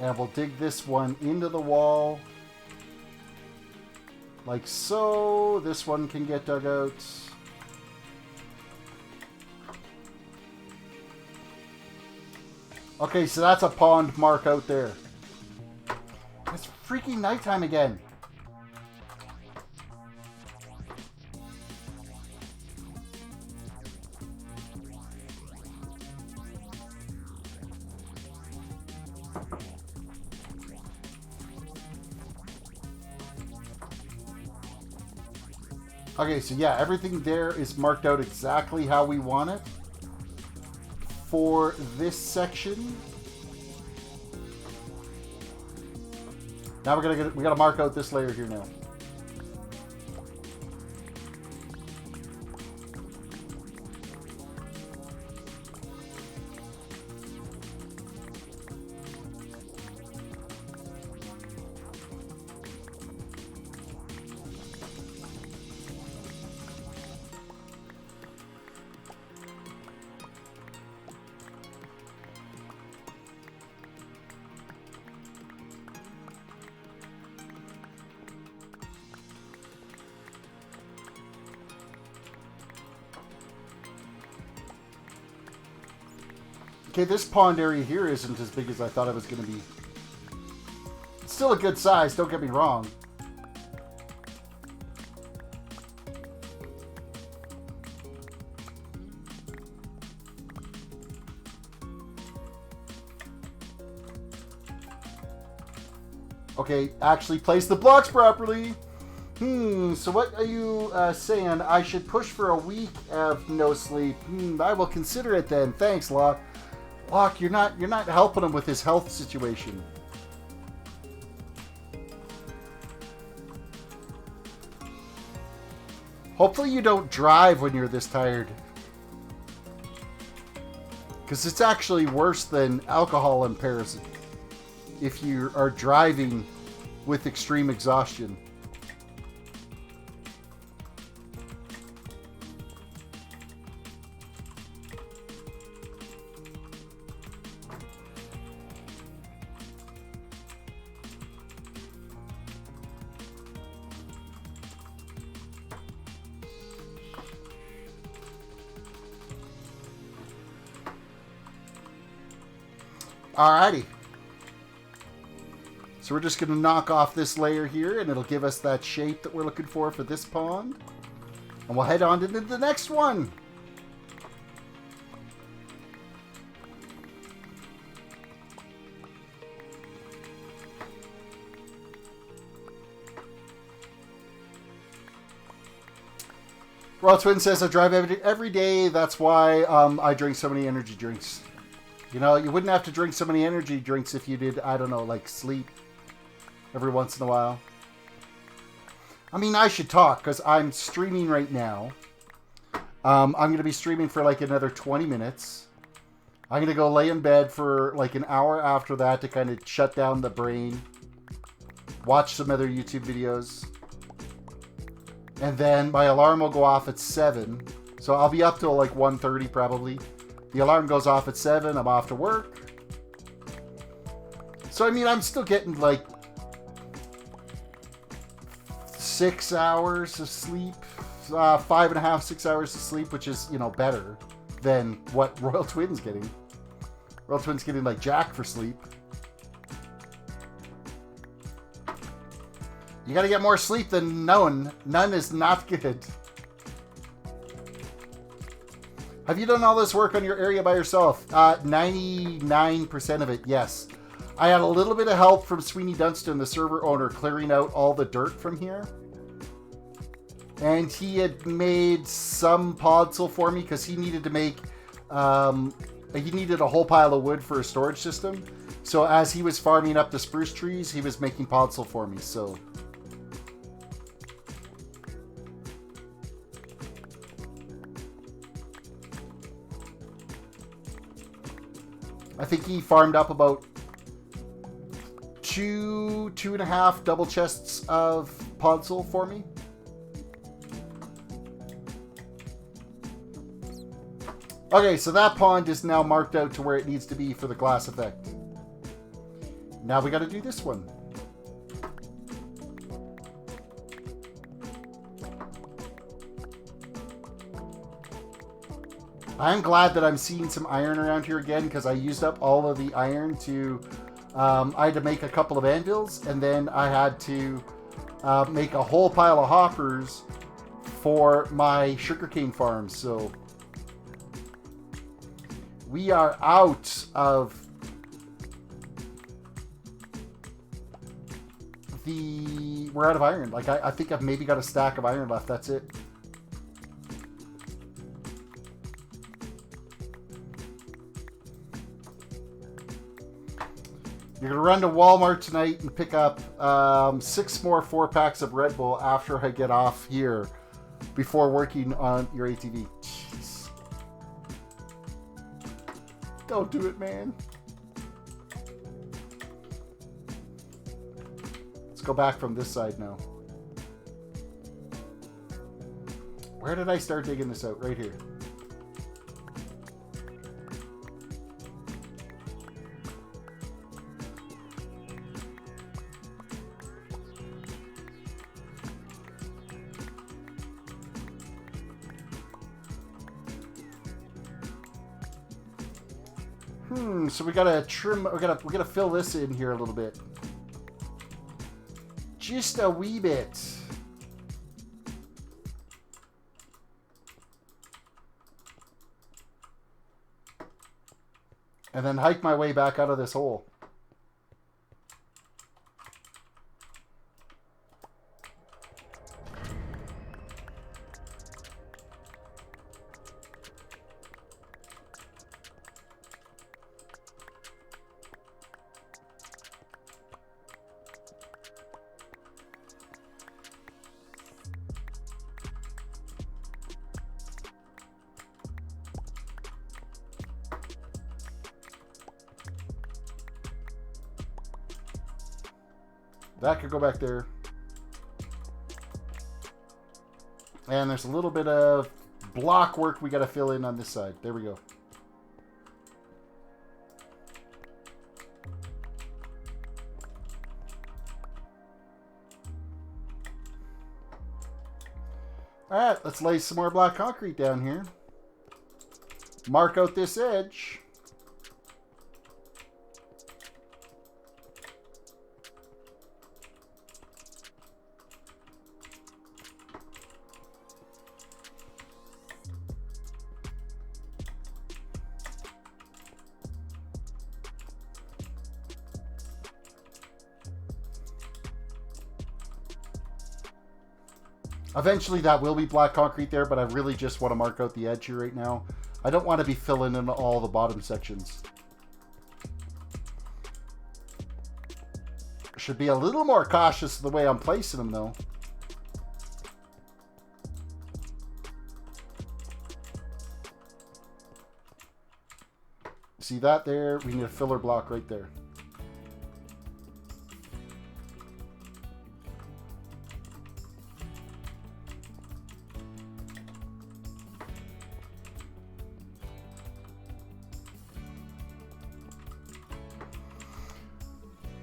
And we'll dig this one into the wall. Like so. This one can get dug out. Okay, so that's a pond mark out there. It's freaking nighttime again. Okay, so yeah, everything there is marked out exactly how we want it. For this section, now we gotta mark out this layer here now. Okay, this pond area here isn't as big as I thought it was going to be. It's still a good size, don't get me wrong. Okay, actually place the blocks properly. So what are you saying? I should push for a week of no sleep. I will consider it then. Thanks, Locke. Locke, you're not helping him with his health situation. Hopefully you don't drive when you're this tired. Because it's actually worse than alcohol impairment if you are driving with extreme exhaustion. Alrighty. So we're just going to knock off this layer here, and it'll give us that shape that we're looking for this pond. And we'll head on to the next one. Raw Twin says, I drive every day. That's why I drink so many energy drinks. You know, you wouldn't have to drink so many energy drinks if you did, I don't know, like sleep every once in a while. I mean, I should talk because I'm streaming right now. I'm going to be streaming for like another 20 minutes. I'm going to go lay in bed for like an hour after that to kind of shut down the brain. watch some other YouTube videos. And then my alarm will go off at 7. So I'll be up till like 1:30 probably. The alarm goes off at 7. I'm off to work. So, I mean, I'm still getting like 6 hours of sleep. 5.5, 6 hours of sleep, which is, you know, better than what Royal Twin's getting. Royal Twin's getting like jack for sleep. You gotta get more sleep than none. None is not good. Have you done all this work on your area by yourself? 99% of it, yes. I had a little bit of help from Sweeney Dunstan, the server owner, clearing out all the dirt from here. And he had made some podzol for me because he needed to make... he needed a whole pile of wood for a storage system. So as he was farming up the spruce trees, he was making podzol for me, so... I think he farmed up about 2.5 double chests of podzol for me. Okay, so that pond is now marked out to where it needs to be for the glass effect. Now we got to do this one. I'm glad that I'm seeing some iron around here again because I used up all of the iron to... I had to make a couple of anvils, and then I had to make a whole pile of hoppers for my sugarcane farms. So we are out of the... We're out of iron. Like, I think I've maybe got a stack of iron left. That's it. You're going to run to Walmart tonight and pick up 6 more 4-packs of Red Bull after I get off here before working on your ATV. Jeez. Don't do it, man. Let's go back from this side now. Where did I start digging this out? Right here. So we gotta trim. We gotta fill this in here a little bit, just a wee bit. And then hike my way back out of this hole. That could go back there. And there's a little bit of block work we got to fill in on this side. There we go. All right, let's lay some more black concrete down here. Mark out this edge. Eventually that will be black concrete there, but I really just want to mark out the edge here right now. I don't want to be filling in all the bottom sections. Should be a little more cautious the way I'm placing them though. See that there? We need a filler block right there.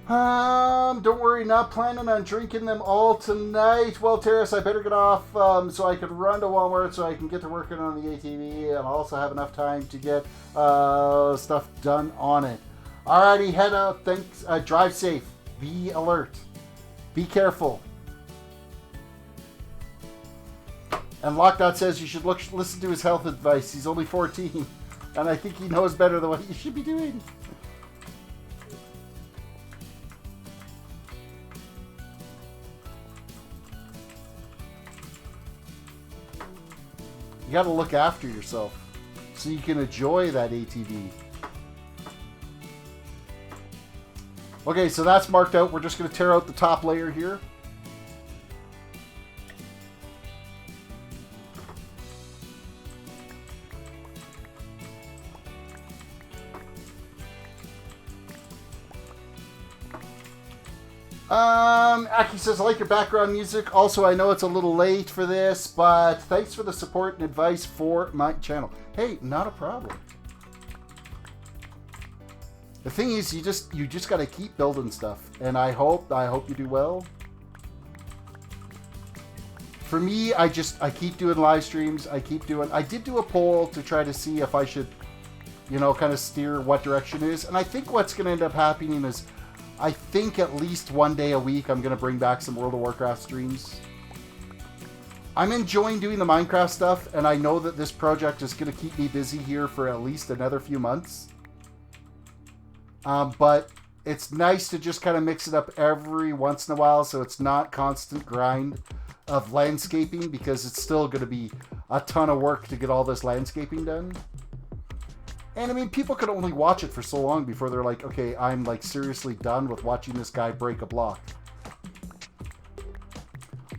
Don't worry, not planning on drinking them all tonight. Well, Terrace, I better get off so I can run to Walmart so I can get to working on the ATV and also have enough time to get stuff done on it. Alrighty, head out. Thanks. Drive safe. Be alert. Be careful. And Lockdot says you should listen to his health advice. He's only 14, and I think he knows better than what you should be doing. You got to look after yourself so you can enjoy that ATV. Okay, so that's marked out. We're just going to tear out the top layer here. Aki says, I like your background music. Also, I know it's a little late for this, but thanks for the support and advice for my channel. Hey, not a problem. The thing is, you just got to keep building stuff, and I hope you do well. For me, I keep doing live streams. I did do a poll to try to see if I should, kind of steer what direction is, and I think what's going to end up happening is, I think at least one day a week I'm going to bring back some World of Warcraft streams. I'm enjoying doing the Minecraft stuff, and I know that this project is going to keep me busy here for at least another few months. But it's nice to just kind of mix it up every once in a while so it's not constant grind of landscaping, because it's still going to be a ton of work to get all this landscaping done. And I mean, people can only watch it for so long before they're like, okay, I'm like seriously done with watching this guy break a block.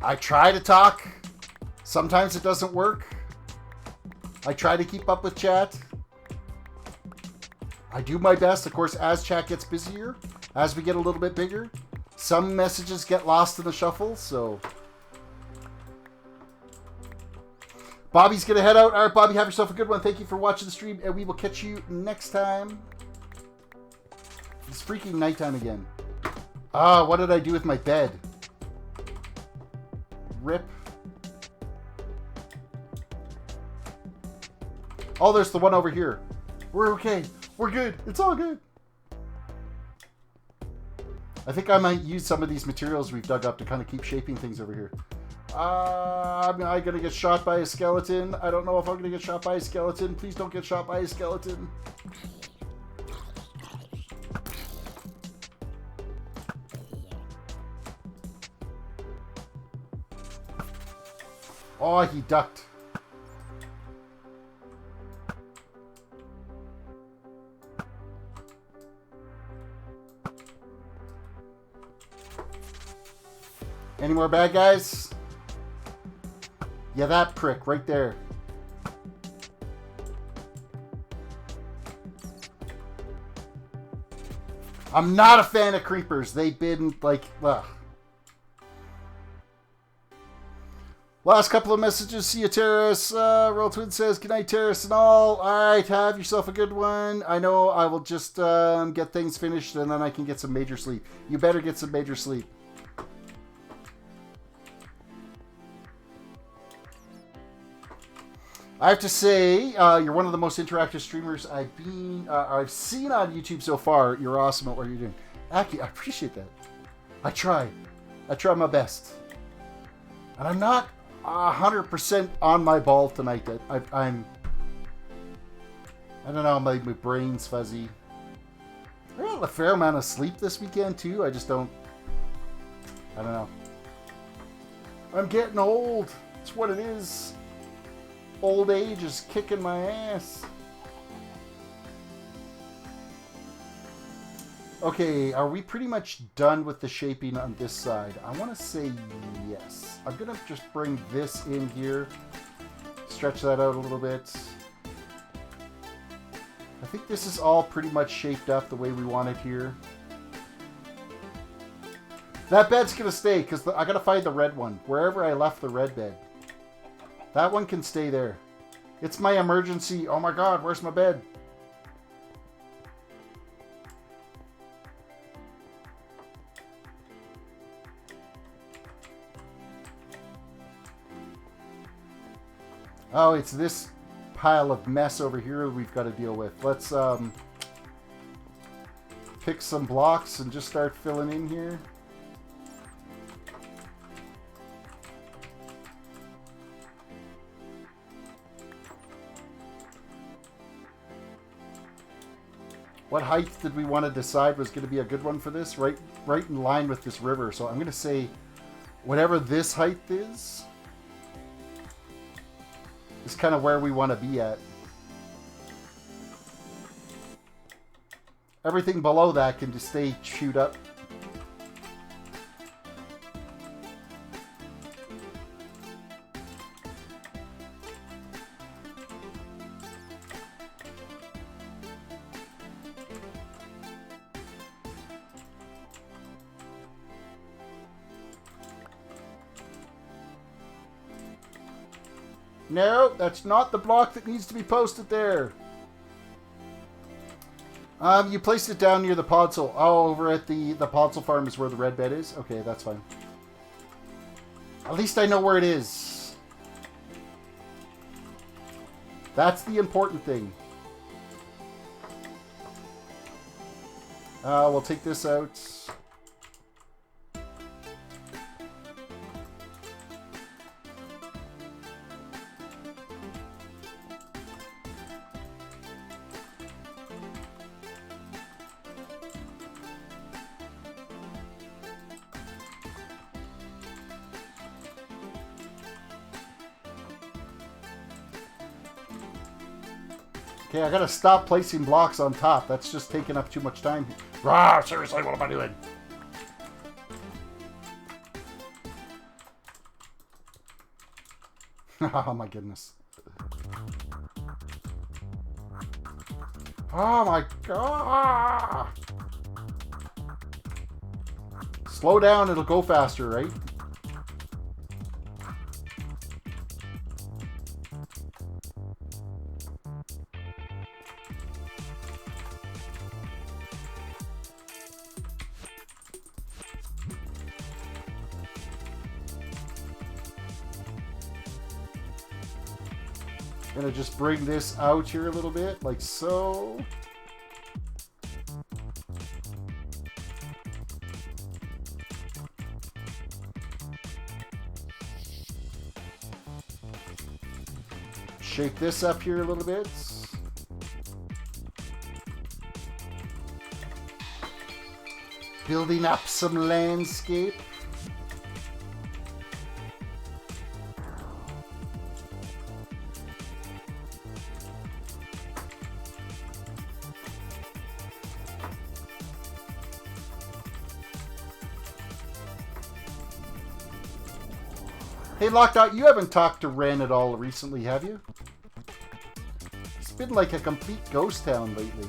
I try to talk. Sometimes it doesn't work. I try to keep up with chat. I do my best, of course, as chat gets busier, as we get a little bit bigger. Some messages get lost in the shuffle, so... Bobby's going to head out. All right, Bobby, have yourself a good one. Thank you for watching the stream, and we will catch you next time. It's freaking nighttime again. Ah, what did I do with my bed? Rip. Oh, there's the one over here. We're okay. We're good. It's all good. I think I might use some of these materials we've dug up to kind of keep shaping things over here. Am I going to get shot by a skeleton? I don't know if I'm going to get shot by a skeleton. Please don't get shot by a skeleton. Oh, he ducked. Any more bad guys? Yeah, that prick right there. I'm not a fan of creepers. They've been like, ugh. Last couple of messages. See you, Terrace. Roll Twin says, good night, Terrace and all. All right, have yourself a good one. I know I will just get things finished and then I can get some major sleep. You better get some major sleep. I have to say, you're one of the most interactive streamers I've seen on YouTube so far. You're awesome at what you're doing. Aki, I appreciate that. I try my best. And I'm not 100% on my ball tonight. I don't know, my brain's fuzzy. I got a fair amount of sleep this weekend too. I don't know. I'm getting old. It's what it is. Old age is kicking my ass. Okay, are we pretty much done with the shaping on this side? I want to say yes. I'm going to just bring this in here. Stretch that out a little bit. I think this is all pretty much shaped up the way we want it here. That bed's going to stay because I got to find the red one. Wherever I left the red bed. That one can stay there. It's my emergency. Oh my god, where's my bed? Oh, it's this pile of mess over here we've got to deal with. Let's pick some blocks and just start filling in here. What height did we want to decide was going to be a good one for this? Right in line with this river. So I'm going to say whatever this height is kind of where we want to be at. Everything below that can just stay chewed up. No, that's not the block that needs to be posted there. You placed it down near the podzol. Oh, over at the podzol farm is where the red bed is? Okay, that's fine. At least I know where it is. That's the important thing. We'll take this out. Okay, I gotta stop placing blocks on top. That's just taking up too much time. Rah, seriously, what am I doing? Oh my goodness. Oh my god! Slow down, it'll go faster, right? Gonna just bring this out here a little bit, like so. Shape this up here a little bit. Building up some landscape. Hey, Lockdot, you haven't talked to Ren at all recently, have you? It's been like a complete ghost town lately.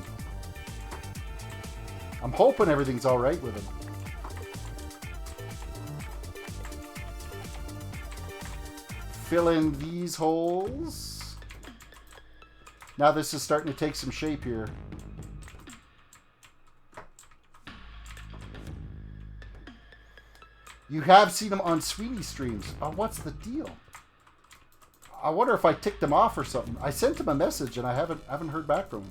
I'm hoping everything's alright with him. Fill in these holes. Now this is starting to take some shape here. You have seen him on Sweetie streams. Oh, what's the deal? I wonder if I ticked him off or something. I sent him a message and I haven't heard back from him.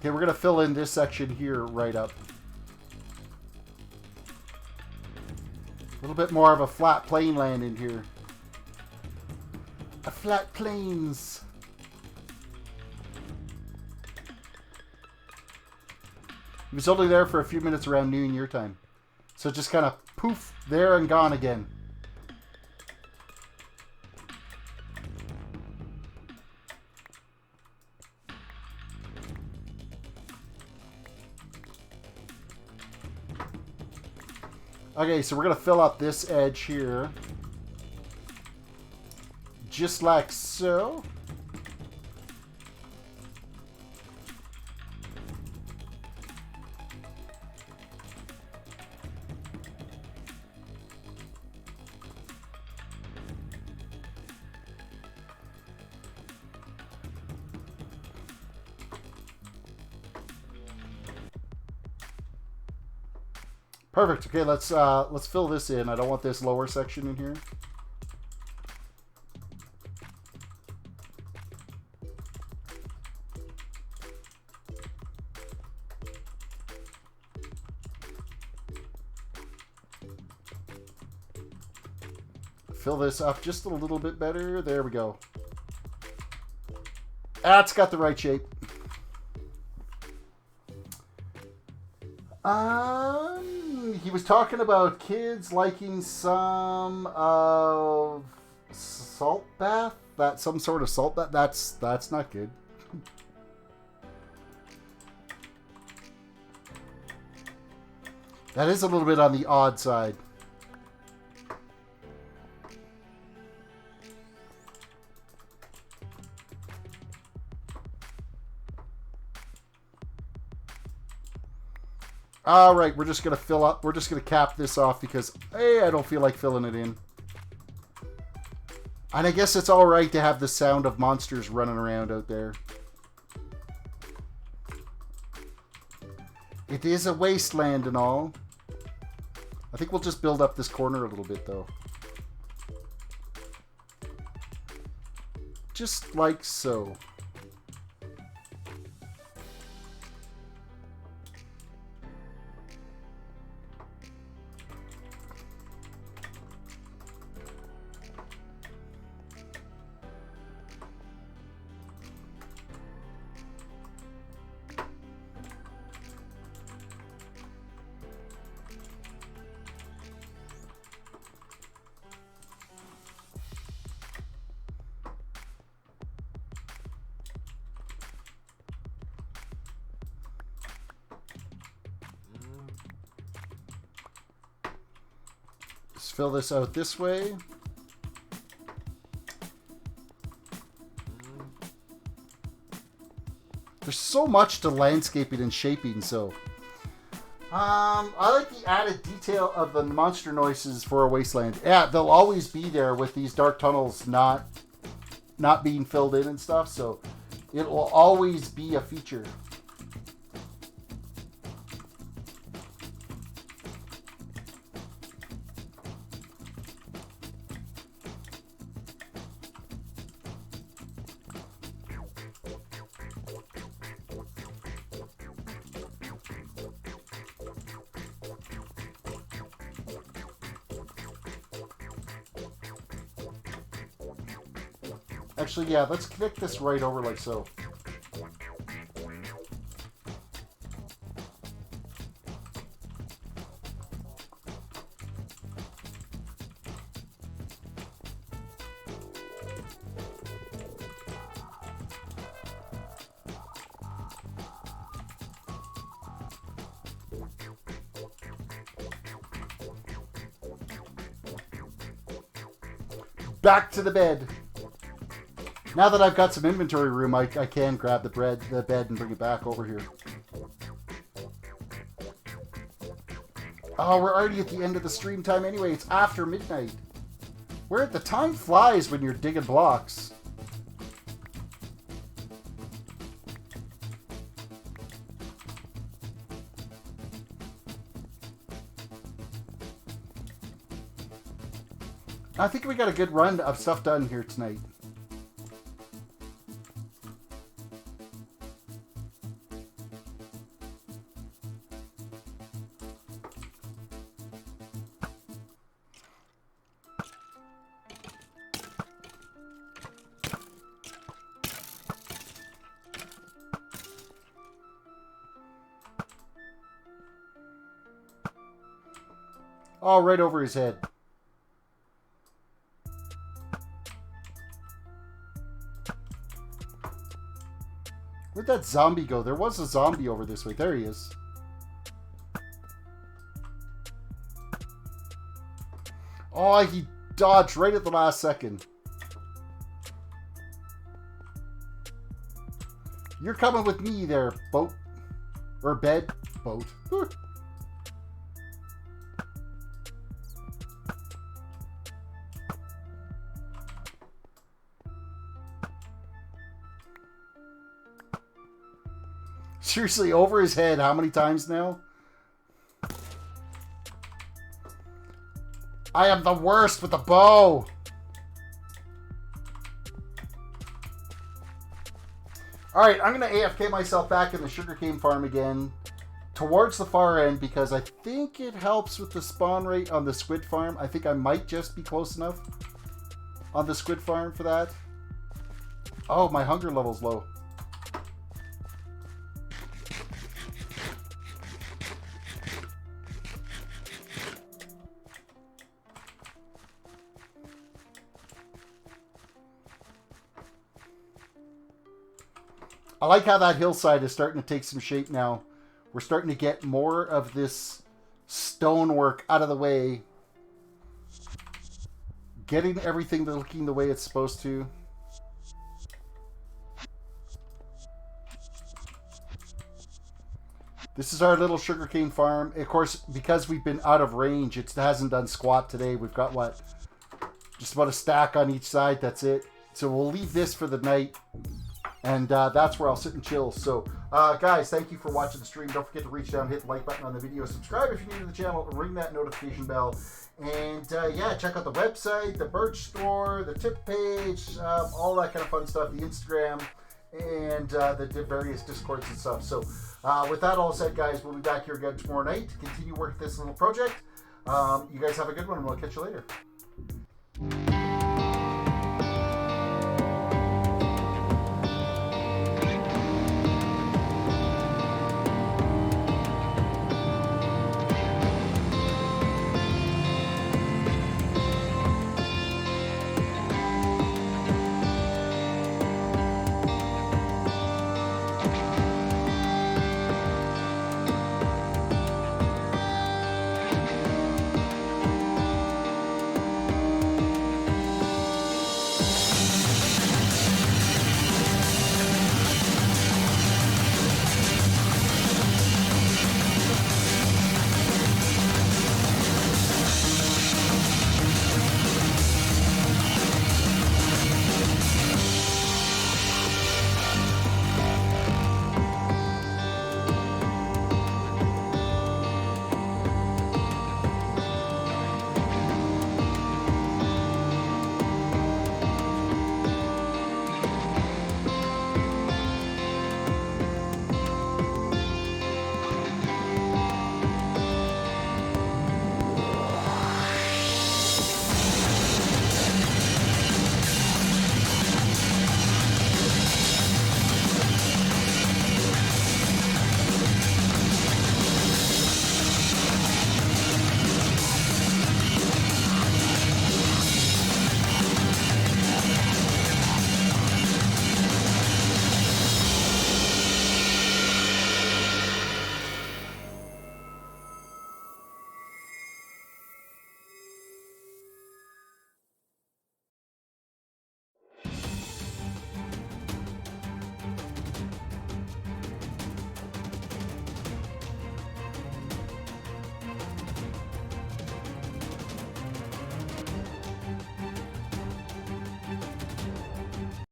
Okay, we're gonna fill in this section here right up. A little bit more of a flat plain land in here. A flat plains. He was only there for a few minutes around noon your time. So just kind of poof, there and gone again. Okay, so we're going to fill up this edge here. Just like so. Perfect. Okay, let's fill this in. I don't want this lower section in here. Fill this up just a little bit better. There we go. That's got the right shape. He was talking about kids liking some of salt bath. That some sort of salt bath. That's not good. That is a little bit on the odd side. All right, we're just going to fill up. We're just going to cap this off because, hey, I don't feel like filling it in. And I guess it's all right to have the sound of monsters running around out there. It is a wasteland and all. I think we'll just build up this corner a little bit, though. Just like so. Fill this out this way. There's so much to landscaping and shaping, so I like the added detail of the monster noises for a wasteland. Yeah, they'll always be there with these dark tunnels not being filled in and stuff, so it will always be a feature. Actually, yeah, let's connect this right over like so. Back to the bed. Now that I've got some inventory room, I can grab the bed and bring it back over here. Oh, we're already at the end of the stream time anyway. It's after midnight. The time flies when you're digging blocks. I think we got a good run of stuff done here tonight. Oh, right over his head. Where'd that zombie go? There was a zombie over this way. There he is. Oh, he dodged right at the last second. You're coming with me there, boat. Or bed. Boat. Seriously, over his head, how many times now? I am the worst with the bow. Alright, I'm going to AFK myself back in the sugarcane farm again. Towards the far end, because I think it helps with the spawn rate on the squid farm. I think I might just be close enough on the squid farm for that. Oh, my hunger level's low. I like how that hillside is starting to take some shape now. We're starting to get more of this stonework out of the way. Getting everything looking the way it's supposed to. This is our little sugarcane farm. Of course, because we've been out of range, it hasn't done squat today. We've got, what, just about a stack on each side. That's it. So we'll leave this for the night. And that's where I'll sit and chill. So, guys, thank you for watching the stream. Don't forget to reach down, hit the like button on the video. Subscribe if you're new to the channel. Ring that notification bell. And, yeah, check out the website, the merch store, the tip page, all that kind of fun stuff, the Instagram, and the various Discords and stuff. So, with that all said, guys, we'll be back here again tomorrow night to continue working this little project. You guys have a good one, and we'll catch you later.